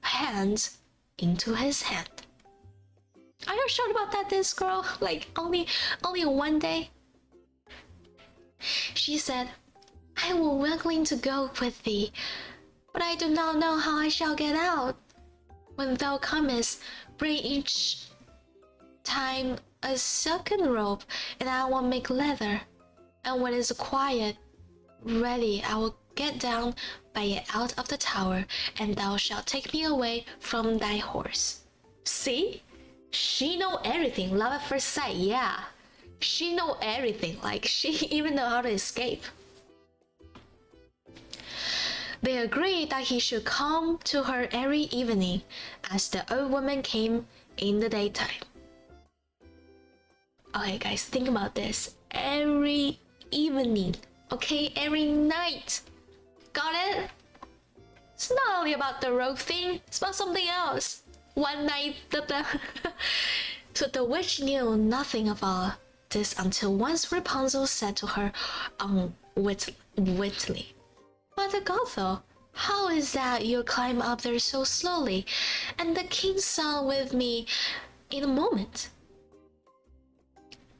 hands into his hand. Are you sure about that, this girl? Like only one day? She said, "I will willing to go with thee, but I do not know how I shall get out. When thou comest, bring each time a silken rope, and I will make leather. And when it's quiet, ready, I will get down by it out of the tower, and thou shalt take me away from thy horse." See? She know everything. Love at first sight, yeah. She know everything. Like, she even know how to escape. They agreed that he should come to her every evening, as the old woman came in the daytime. Okay, guys, think about this. Every evening, okay? Every night. Got it? It's not only about the rope thing, it's about something else. One night, So the witch knew nothing of all this until once Rapunzel said to her witly, "Mother Gothel, how is that you climb up there so slowly, and the king's son with me in a moment?"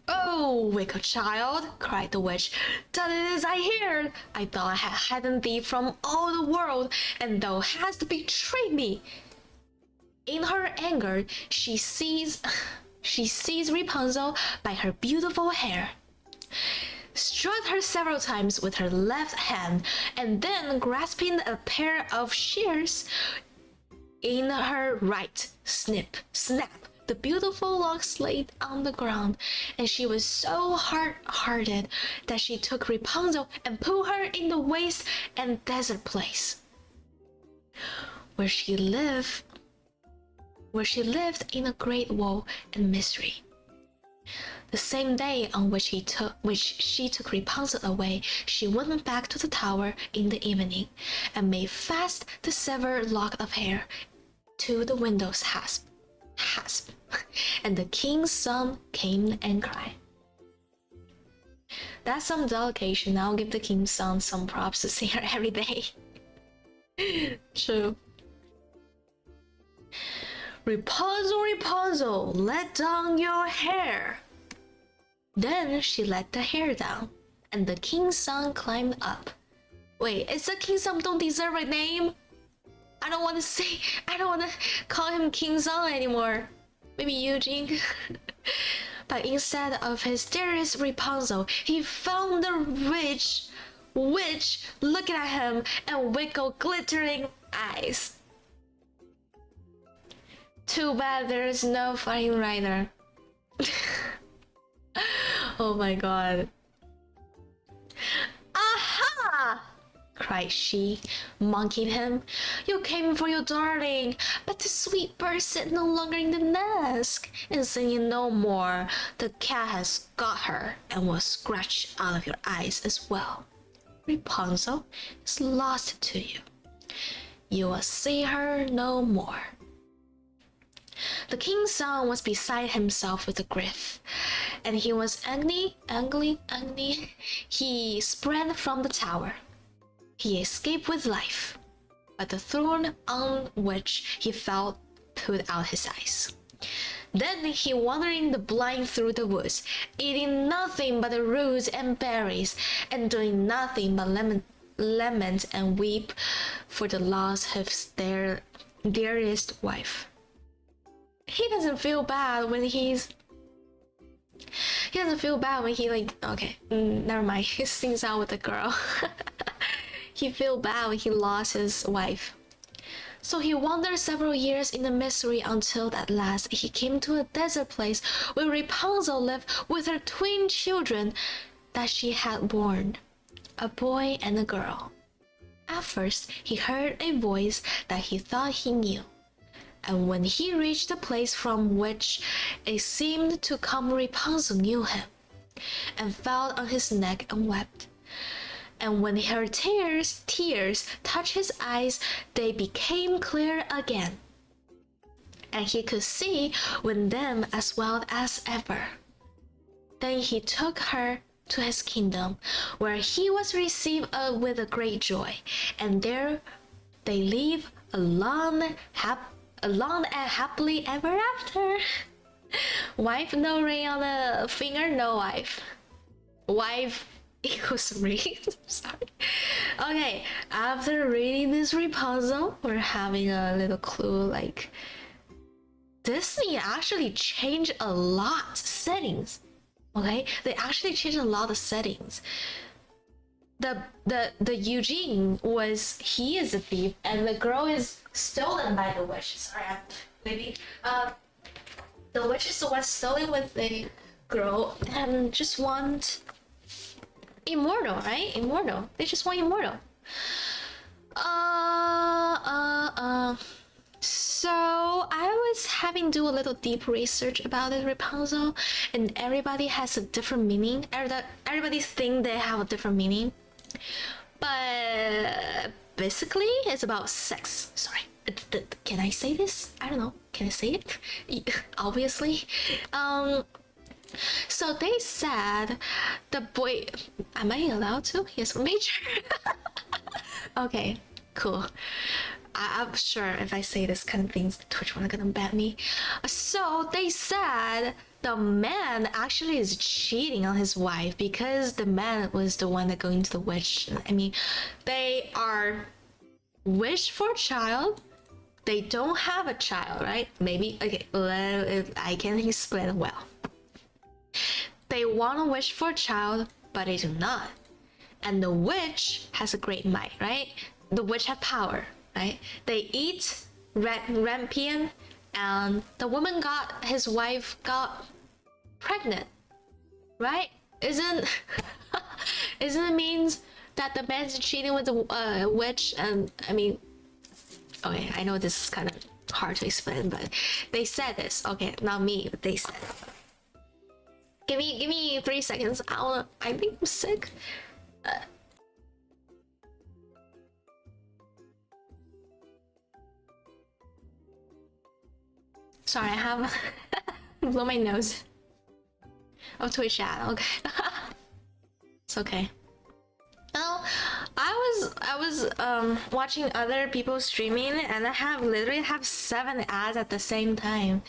"Oh, wicked child," cried the witch, "that it is I heard. I thought I had hidden thee from all the world, and thou hast betrayed me." In her anger, she seized Rapunzel by her beautiful hair, struck her several times with her left hand, and then grasping a pair of shears in her right, snap, the beautiful locks laid on the ground, and she was so hard-hearted that she took Rapunzel and put her in the waste and desert place, where she lived in a great woe and misery. The same day on which she took Rapunzel away, she went back to the tower in the evening, and made fast the severed lock of hair to the window's hasp. And the king's son came and cried. That's some delegation. I'll give the king's son some props to see her every day. True. "Rapunzel, Rapunzel, let down your hair." Then she let the hair down, and the king's son climbed up. Wait, is the king's son don't deserve a name? I don't want to call him King's son anymore. Maybe Eugene. But instead of his dearest Rapunzel, he found the witch looking at him and wiggle glittering eyes. Too bad there's no fighting rider. Oh my god. Aha! Cried she, mocking him. You came for your darling, but the sweet bird sat no longer in the nest, and singing no more. The cat has got her, and will scratch out of your eyes as well. Rapunzel is lost to you. You will see her no more. The king's son was beside himself with grief, and he was angry. He sprang from the tower. He escaped with life, but the thorn on which he fell put out his eyes. Then he wandered the blind through the woods, eating nothing but the roots and berries, and doing nothing but lament and weep for the loss of their dearest wife. He doesn't feel bad when he never mind, he sings out with the girl. He feel bad when he lost his wife. So he wandered several years in the misery until at last he came to a desert place where Rapunzel lived with her twin children that she had born, a boy and a girl. At first he heard a voice that he thought he knew, and when he reached the place from which it seemed to come, Rapunzel knew him, and fell on his neck and wept. And when her tears touched his eyes, they became clear again, and he could see with them as well as ever. Then he took her to his kingdom, where he was received with a great joy, and there they live alone and happily ever after. Wife, no ring on the finger, no wife. Wife equals ring. Sorry. Okay, after reading this Rapunzel, we're having a little clue, like Disney actually changed a lot settings. Okay, they actually changed a lot of settings. The Eugene he is a thief, and the girl is stolen by the witch. Sorry, maybe the witch is the one stolen with the girl and just want immortal, right? Immortal. They just want immortal. So I was having do a little deep research about it, Rapunzel, and everybody has a different meaning. Everybody think they have a different meaning, but basically it's about sex. Sorry, can I say this? I don't know. Can I say it? Obviously. So they said the boy. Am I allowed to? Yes, major. Okay, cool. I'm sure if I say this kind of things, Twitch are gonna ban me. So they said the man actually is cheating on his wife because the man was the one that going to the witch. I mean, they are wish for a child. They don't have a child, right? Maybe. Okay, I can explain well. They want to wish for a child, but they do not. And the witch has a great might, right? The witch have power, right? They eat rampion, and the woman his wife got pregnant, right? Isn't it means that the man's cheating with the witch? And I mean, okay, I know this is kind of hard to explain, but they said this. Okay, not me, but they said it. Give me 3 seconds. I think I'm sick. Sorry, I have blow my nose. Oh, Twitch chat. Okay, it's okay. Well, I was watching other people streaming, and I literally have 7 ads at the same time.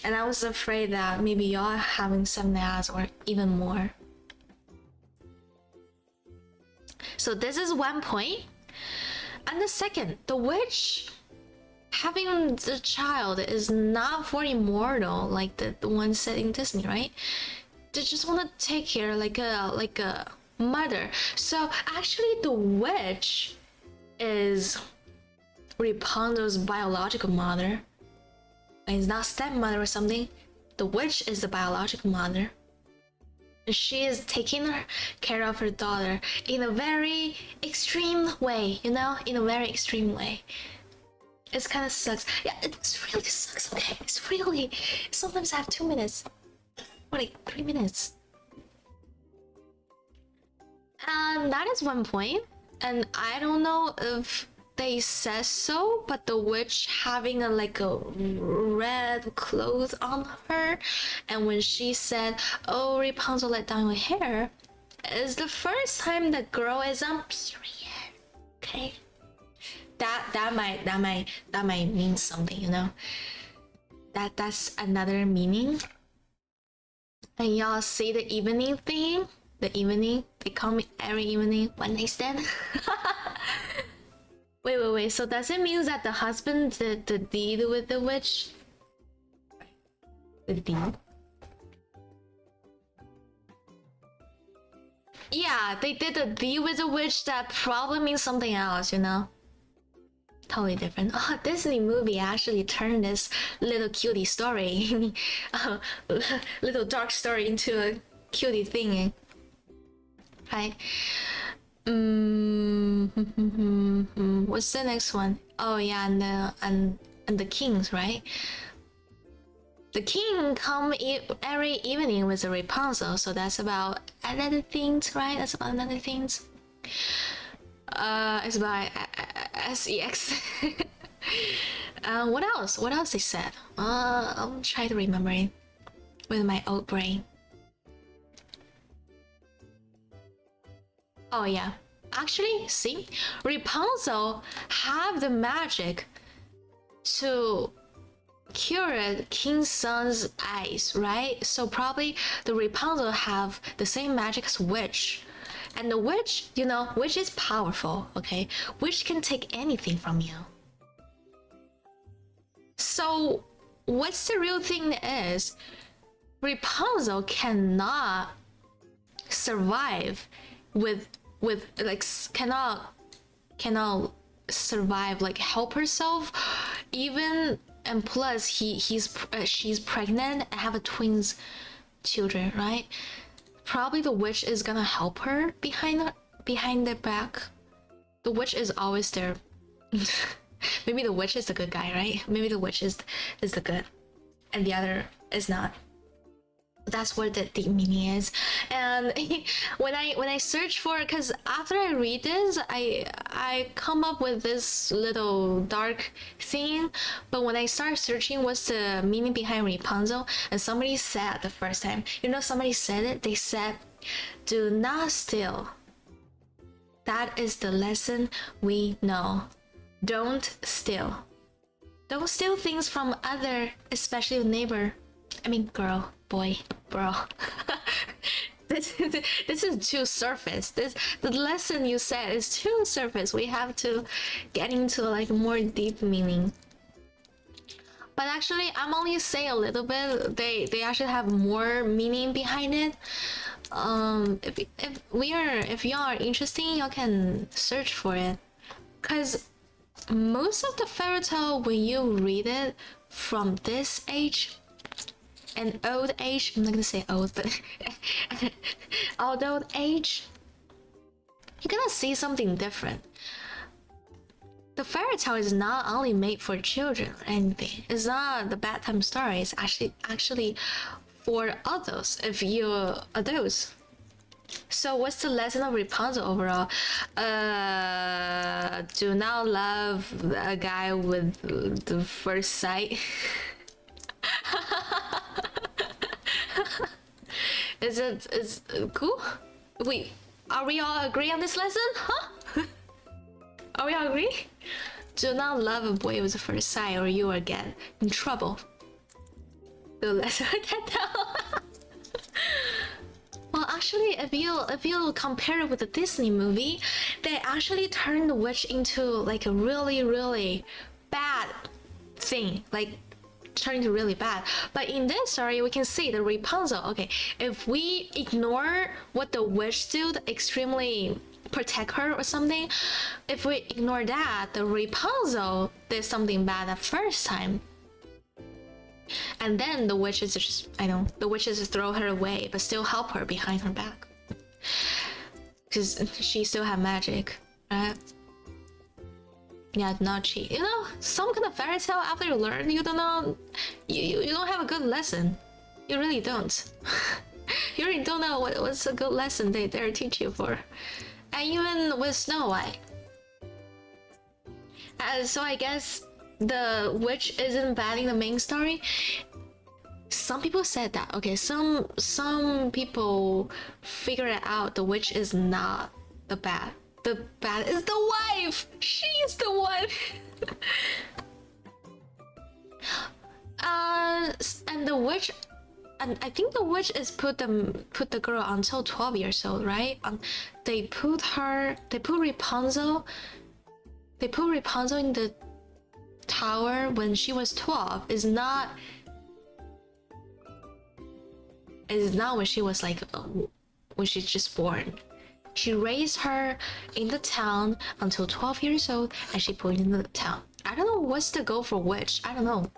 And I was afraid that maybe y'all are having 7 ads or even more. So this is one point. And the second, the witch having the child is not for immortal like the one said in Disney, right? They just want to take care like a mother. So actually the witch is Rapunzel's biological mother. It's not stepmother or something. The witch is the biological mother. She is taking care of her daughter in a very extreme way, you know, in a very extreme way. It kind of sucks. Yeah, it really sucks. Okay, it's really. Sometimes I have 2 minutes, or like 3 minutes, and that is one point. And I don't know if they said so, but the witch having like a red clothes on her, and when she said, "Oh, Rapunzel, let down your hair," is the first time the girl is on period. Okay, that might mean something, you know. That's another meaning. And y'all see the evening thing? The evening, they call me every evening when they stand. Wait. So does it mean that the husband did the deed with the witch? The deed? Yeah, they did the deed with the witch. That probably means something else, you know? Totally different. Oh, Disney movie actually turned this little cutie story, little dark story into a cutie thing, right? What's the next one? Oh yeah, and the kings, right? The king come every evening with a Rapunzel, so that's about another things, right? That's about another things. It's by SEX. What else? What else they said? I'll try to remember it with my old brain. Oh yeah, actually, see, Rapunzel have the magic to cure King's son's eyes, right? So probably the Rapunzel have the same magic as witch. And the witch, you know, witch is powerful, okay? Witch can take anything from you. So what's the real thing is, Rapunzel cannot survive with like cannot survive, like help herself even, and plus she's pregnant and have a twins children, right? Probably the witch is gonna help her behind their back. The witch is always there. Maybe the witch is the good guy, right? Maybe the witch is the good and the other is not. That's what the deep meaning is. And when I search for, because after I read this, I come up with this little dark thing, but when I start searching what's the meaning behind Rapunzel, and somebody said the first time, you know, somebody said it, they said, "Do not steal. That is the lesson we know. Don't steal. Don't steal things from other, especially a neighbor. I mean, girl, boy, bro." This is too surface. The lesson you said is too surface. We have to get into like more deep meaning. But actually, I'm only saying a little bit. They actually have more meaning behind it. If y'all are interested, y'all can search for it. Cause most of the fairy tale, when you read it from this age, an old age, I'm not gonna say old, but old age, you're gonna see something different. The fairy tale is not only made for children or anything. It's not the bedtime story. It's actually for adults, if you're adults. So what's the lesson of Rapunzel overall? Do not love a guy with the first sight. Is cool? Wait, are we all agree on this lesson? Huh? Are we all agree? Do not love a boy with the first sight, or you will get in trouble. The lesson I get down. Well, actually, if you compare it with the Disney movie, they actually turned the witch into like a really bad thing, like turning to really bad. But in this story, we can see the Rapunzel. Okay, if we ignore what the witch did, extremely protect her or something, if we ignore that, the Rapunzel did something bad the first time. And then the witches just, the witches throw her away, but still help her behind her back. Because she still had magic, right? Yeah, not cheat. You know, some kind of fairy tale, after you learn, you don't know, you don't have a good lesson. You really don't. You really don't know what's a good lesson they're teach you for. And even with Snow White. So I guess the witch isn't bad in the main story. Some people said that. Okay, some people figure it out. The witch is not the bad. The bad is the wife. She's the one. And the witch, and I think the witch is put the girl until 12 years old, right? They put Rapunzel in the tower when she was 12. Is not when she was like when she's just born. She raised her in the town until 12 years old, and she put in the town. I don't know what's the goal for witch. I don't know.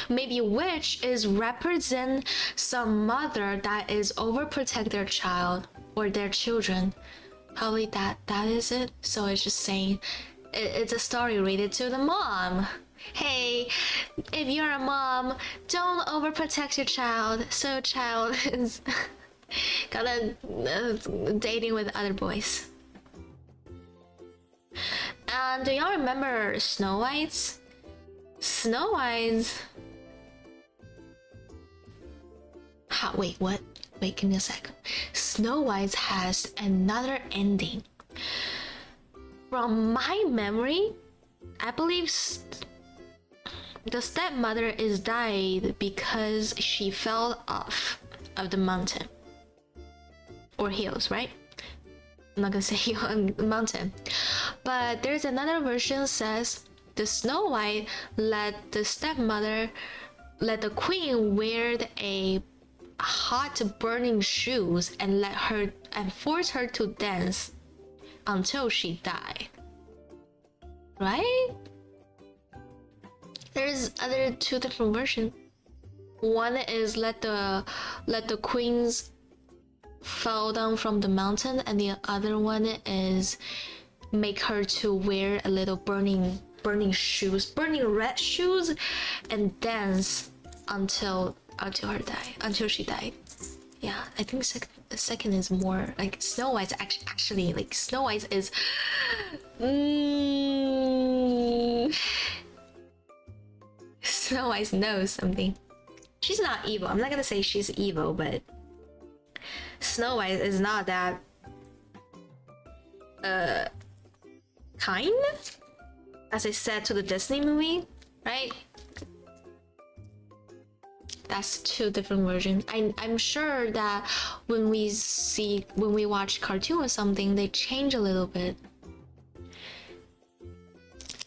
Maybe witch is represent some mother that is overprotect their child or their children. Probably that is it. So it's just saying it's a story related to the mom. Hey, if you're a mom, don't overprotect your child, so child is gonna dating with other boys. And do y'all remember Snow White's? Snow White's... wait, what? Wait, give me a sec. Snow White has another ending. From my memory, I believe the stepmother is died because she fell off of the mountain. Or hills, right? I'm not gonna say hill, mountain. But there's another version says the Snow White let the queen wear a hot burning shoes and force her to dance until she died. Right? There's other two different versions. One is let the queens fall down from the mountain, and the other one is make her to wear a little burning shoes, burning red shoes, and dance until she died. Yeah, I think the second is more like Snow White's actually like Snow White is Snow White knows something. She's not evil. I'm not gonna say she's evil, but Snow White is not that kind, as I said to the Disney movie, right? That's two different versions. I'm sure that when we watch cartoon or something, they change a little bit.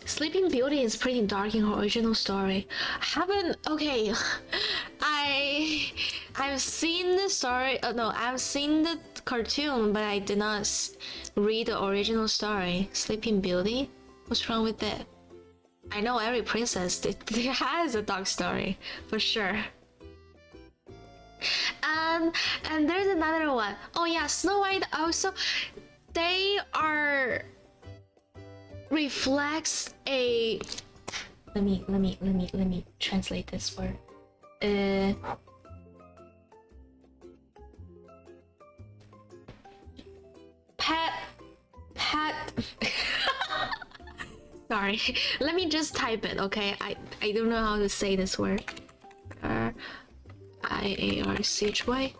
Sleeping Beauty is pretty dark in her original story. I've seen the story. I've seen the cartoon, but I did not read the original story. Sleeping Beauty. What's wrong with it? I know every princess has a dark story for sure. And there's another one. Oh yeah, Snow White also. They are reflects a. Let me translate this word. Pet. Sorry, let me just type it. Okay, I don't know how to say this word. IARCHY.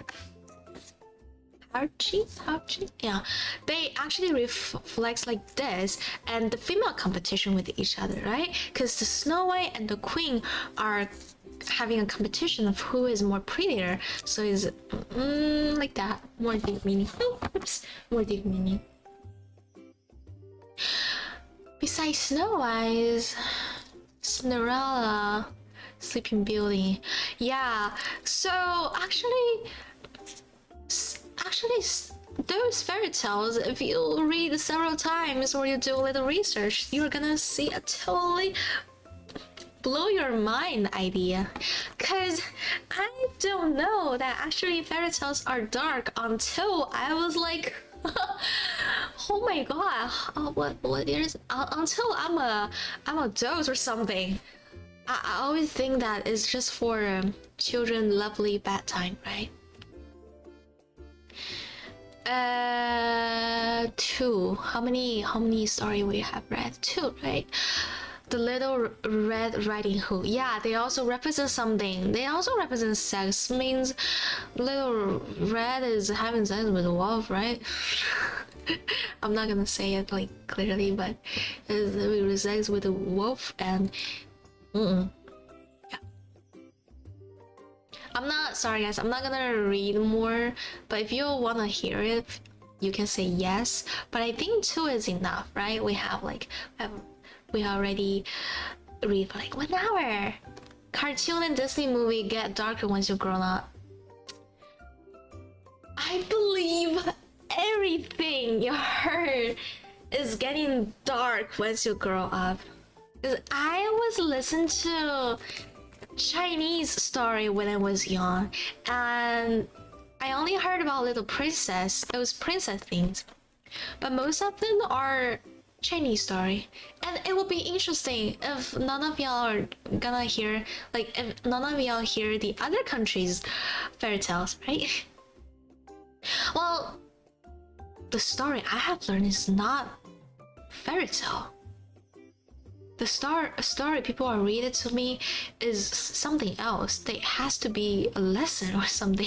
Archie? Yeah, they actually reflects like this, and the female competition with each other, right? Because the Snow White and the Queen are having a competition of who is more prettier. So it's like that. More deep meaning. Oops, more deep meaning. Besides Snow White, Cinderella, Sleeping Beauty. Yeah. So actually, those fairy tales, if you read several times or you do a little research, you're gonna see a totally blow your mind idea. Cause I don't know that actually fairy tales are dark until I was like, oh my god, what is until I'm a dose or something. I always think that it's just for children lovely bedtime, right? Two. How many story we have read? Two, right? The Little Red Riding Hood. Yeah, they also represent something. They also represent sex. Means Little Red is having sex with a wolf, right? I'm not gonna say it like clearly, but it's having sex with a wolf and. Yeah. I'm not sorry, guys. I'm not gonna read more, but if you wanna hear it, you can say yes. But I think two is enough, right? We already read for like 1 hour. Cartoon and Disney movie get darker once you grow up. I believe everything you heard is getting dark once you grow up. Cause I was listening to Chinese story when I was young, and I only heard about Little Princess. It was princess things, but most of them are Chinese story. And it will be interesting if none of y'all are gonna hear, like, if none of y'all hear the other countries' fairy tales, right? Well, the story I have learned is not fairy tale. The story people are reading to me is something else. There has to be a lesson or something.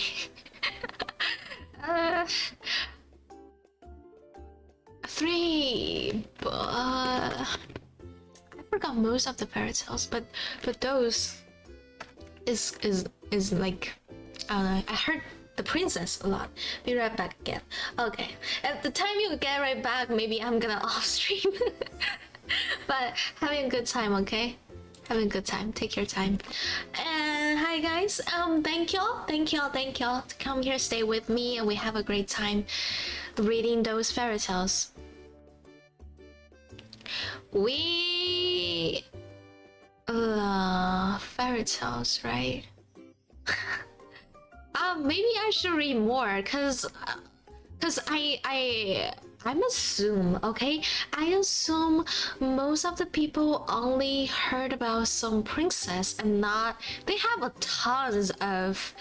Three, but I forgot most of the fairy tales, but those is like, I don't know. I heard the princess a lot. Be right back again. Okay, at the time you get right back, maybe I'm gonna off stream. But having a good time, okay? Having a good time. Take your time. And hi guys. Thank y'all to come here, stay with me, and we have a great time reading those fairy tales. We fairy tales, right? Maybe I should read more, cause I'm assume, okay? I assume most of the people only heard about some princess and not. They have a tons of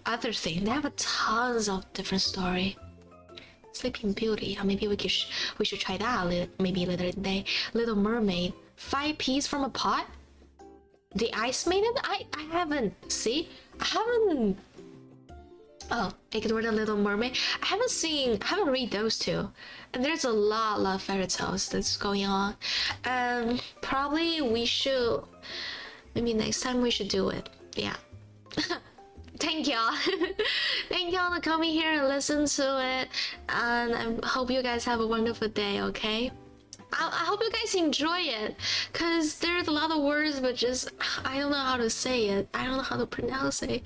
other things. They have a tons of different story. Sleeping Beauty. Maybe we should try that maybe later today. Little Mermaid. 5 peas from a pot. The Ice Maiden. I haven't. See, I haven't. Oh, ignore the Little Mermaid. I haven't read those two. And there's a lot of fairy tales that's going on. Probably we should, maybe next time we should do it. Yeah. Thank y'all. Thank y'all for coming here and listen to it. And I hope you guys have a wonderful day, okay? I hope you guys enjoy it, because there's a lot of words, but just, I don't know how to say it. I don't know how to pronounce it.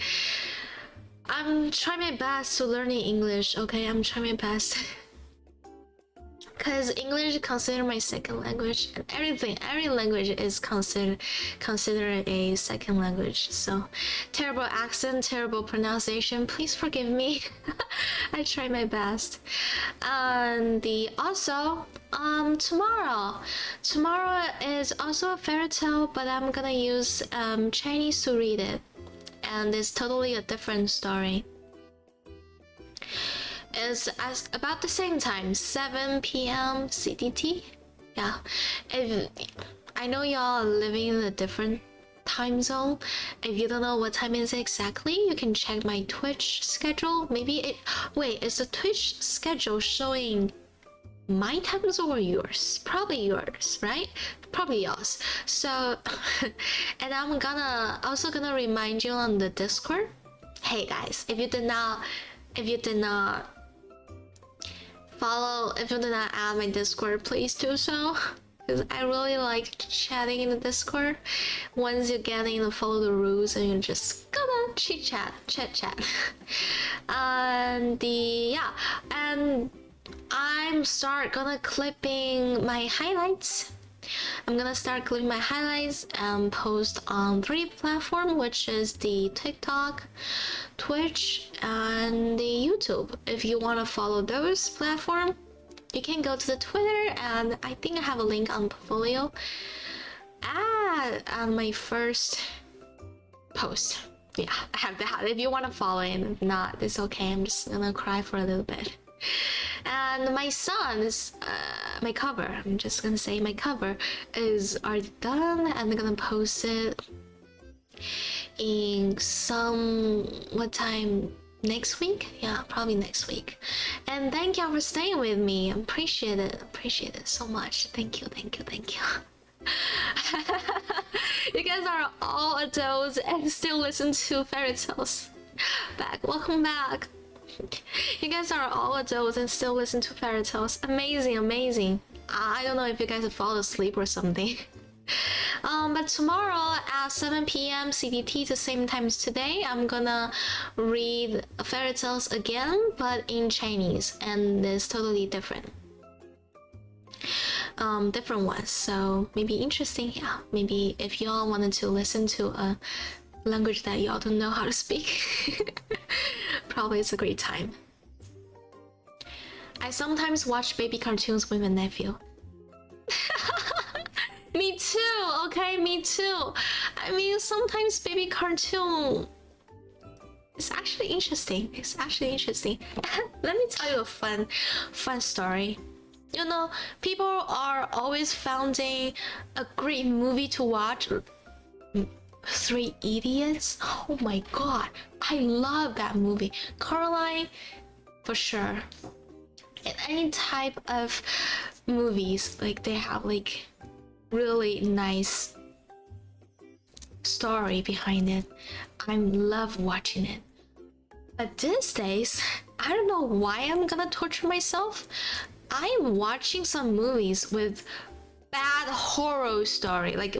I'm trying my best to learning English, okay? I'm trying my best. Because English is considered my second language, and every language is considered a second language. So, terrible accent, terrible pronunciation. Please forgive me. I try my best. And tomorrow is also a fairy tale, but I'm gonna use Chinese to read it, and it's totally a different story. Is about the same time, 7 p.m. CDT. Yeah, if I know y'all are living in a different time zone. If you don't know what time it is exactly, you can check my Twitch schedule. Is the Twitch schedule showing my time zone or yours? Probably yours, right? Probably yours. So, and I'm also gonna remind you on the Discord. Hey guys, if you did not add my Discord, please do so. because I really like chatting in the Discord. Once you get in and follow the rules, and you just gonna chit chat. And and I'm gonna clipping my highlights. I'm gonna start clipping my highlights and post on 3 platforms, which is the TikTok, Twitch, and the YouTube. If you want to follow those platforms, you can go to the Twitter, and I think I have a link on portfolio on my first post. Yeah, I have that. If you want to follow it, if not, it's okay. I'm just gonna cry for a little bit. And my son's my cover, I'm just gonna say my cover is already done, and I'm gonna post it in what time, next week? Yeah, probably next week. And thank y'all for staying with me. I appreciate it so much. Thank you. You guys are all adults and still listen to fairy tales. Welcome back. You guys are all adults and still listen to fairy tales. Amazing. I don't know if you guys have fallen asleep or something. But tomorrow at 7 p.m. CDT, the same time as today, I'm gonna read fairy tales again, but in Chinese, and it's totally different. Different ones, so maybe interesting. Yeah, maybe if y'all wanted to listen to a language that y'all don't know how to speak, probably it's a great time. I sometimes watch baby cartoons with my nephew. Me too, okay, me too. I mean, sometimes baby cartoon it's actually interesting. Let me tell you a fun story. You know, people are always finding a great movie to watch. 3 Idiots. Oh my god, I love that movie. Caroline, for sure. And any type of movies, like they have like really nice story behind it. I love watching it. But these days, I don't know why I'm gonna torture myself. I'm watching some movies with bad horror story, like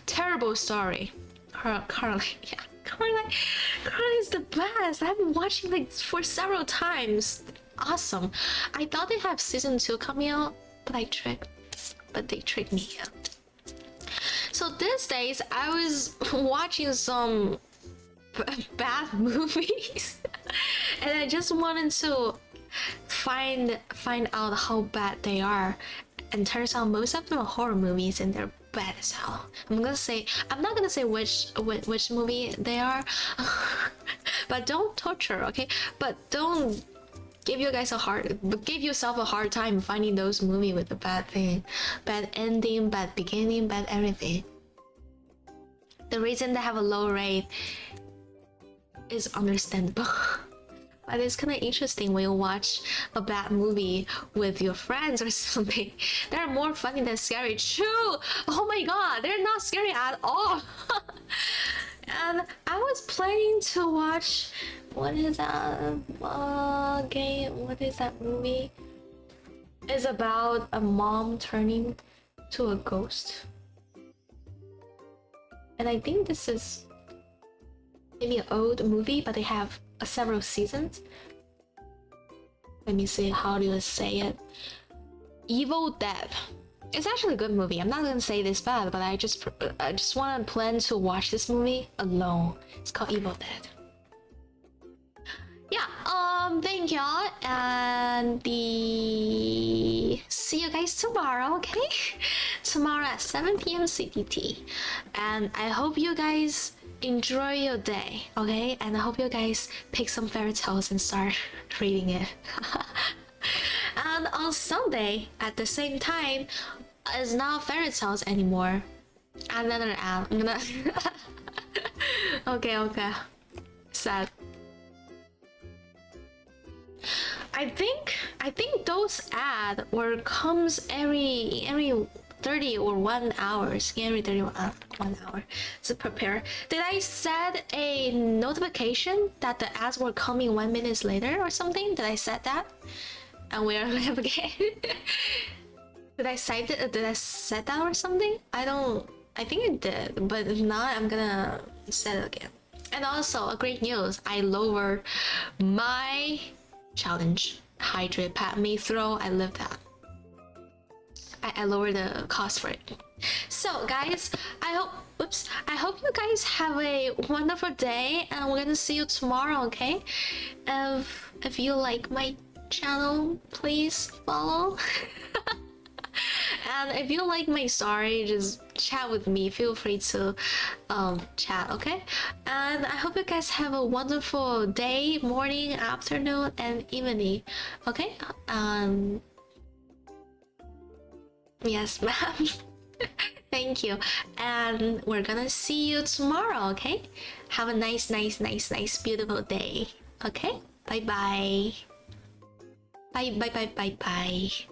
terrible story. Caroline is the best. I've been watching like for several times. Awesome. I thought they have season 2 coming out, but they tricked me. So these days I was watching some bad movies and I just wanted to find out how bad they are, and turns out most of them are horror movies and they're bad as hell. I'm not gonna say which movie they are. But don't torture, okay? But don't give yourself a hard time finding those movies with a bad thing, bad ending, bad beginning, bad everything. The reason they have a low rate is understandable. But it's kind of interesting when you watch a bad movie with your friends or something. They're more funny than scary. True! Oh my god, they're not scary at all. And I was planning to watch, what is that game? What is that movie? It's about a mom turning to a ghost. And I think this is maybe an old movie, but they have several seasons. Let me see, how do you say it? Evil Dead. It's actually a good movie. I'm not gonna say this bad, but I just want to plan to watch this movie alone. It's called Evil Dead. Yeah. Thank y'all, and see you guys tomorrow. Okay, tomorrow at 7 p.m. CDT, and I hope you guys enjoy your day, okay? And I hope you guys pick some fairy tales and start reading it. And on Sunday at the same time, it's not fairy tales anymore. Another ad. I'm gonna okay. Sad. I think those ads comes every 30 or 1 hour. Every 31 1 hour to prepare. Did I set a notification that the ads were coming 1 minute later or something? Did I set that? And we are live again. Did I set that or something? I think I did, but if not, I'm gonna set it again. And also, a great news, I lowered my challenge. Hydrate, pat me, throw, I live that. I lowered the cost for it. So guys, I hope you guys have a wonderful day, and we're gonna see you tomorrow, okay? If you like my channel, please follow. And if you like my story, just chat with me. Feel free to chat, okay? And I hope you guys have a wonderful day, morning, afternoon, and evening, okay? Yes, ma'am. Thank you. And we're gonna see you tomorrow, okay? Have a nice, beautiful day, okay? Bye bye. Bye.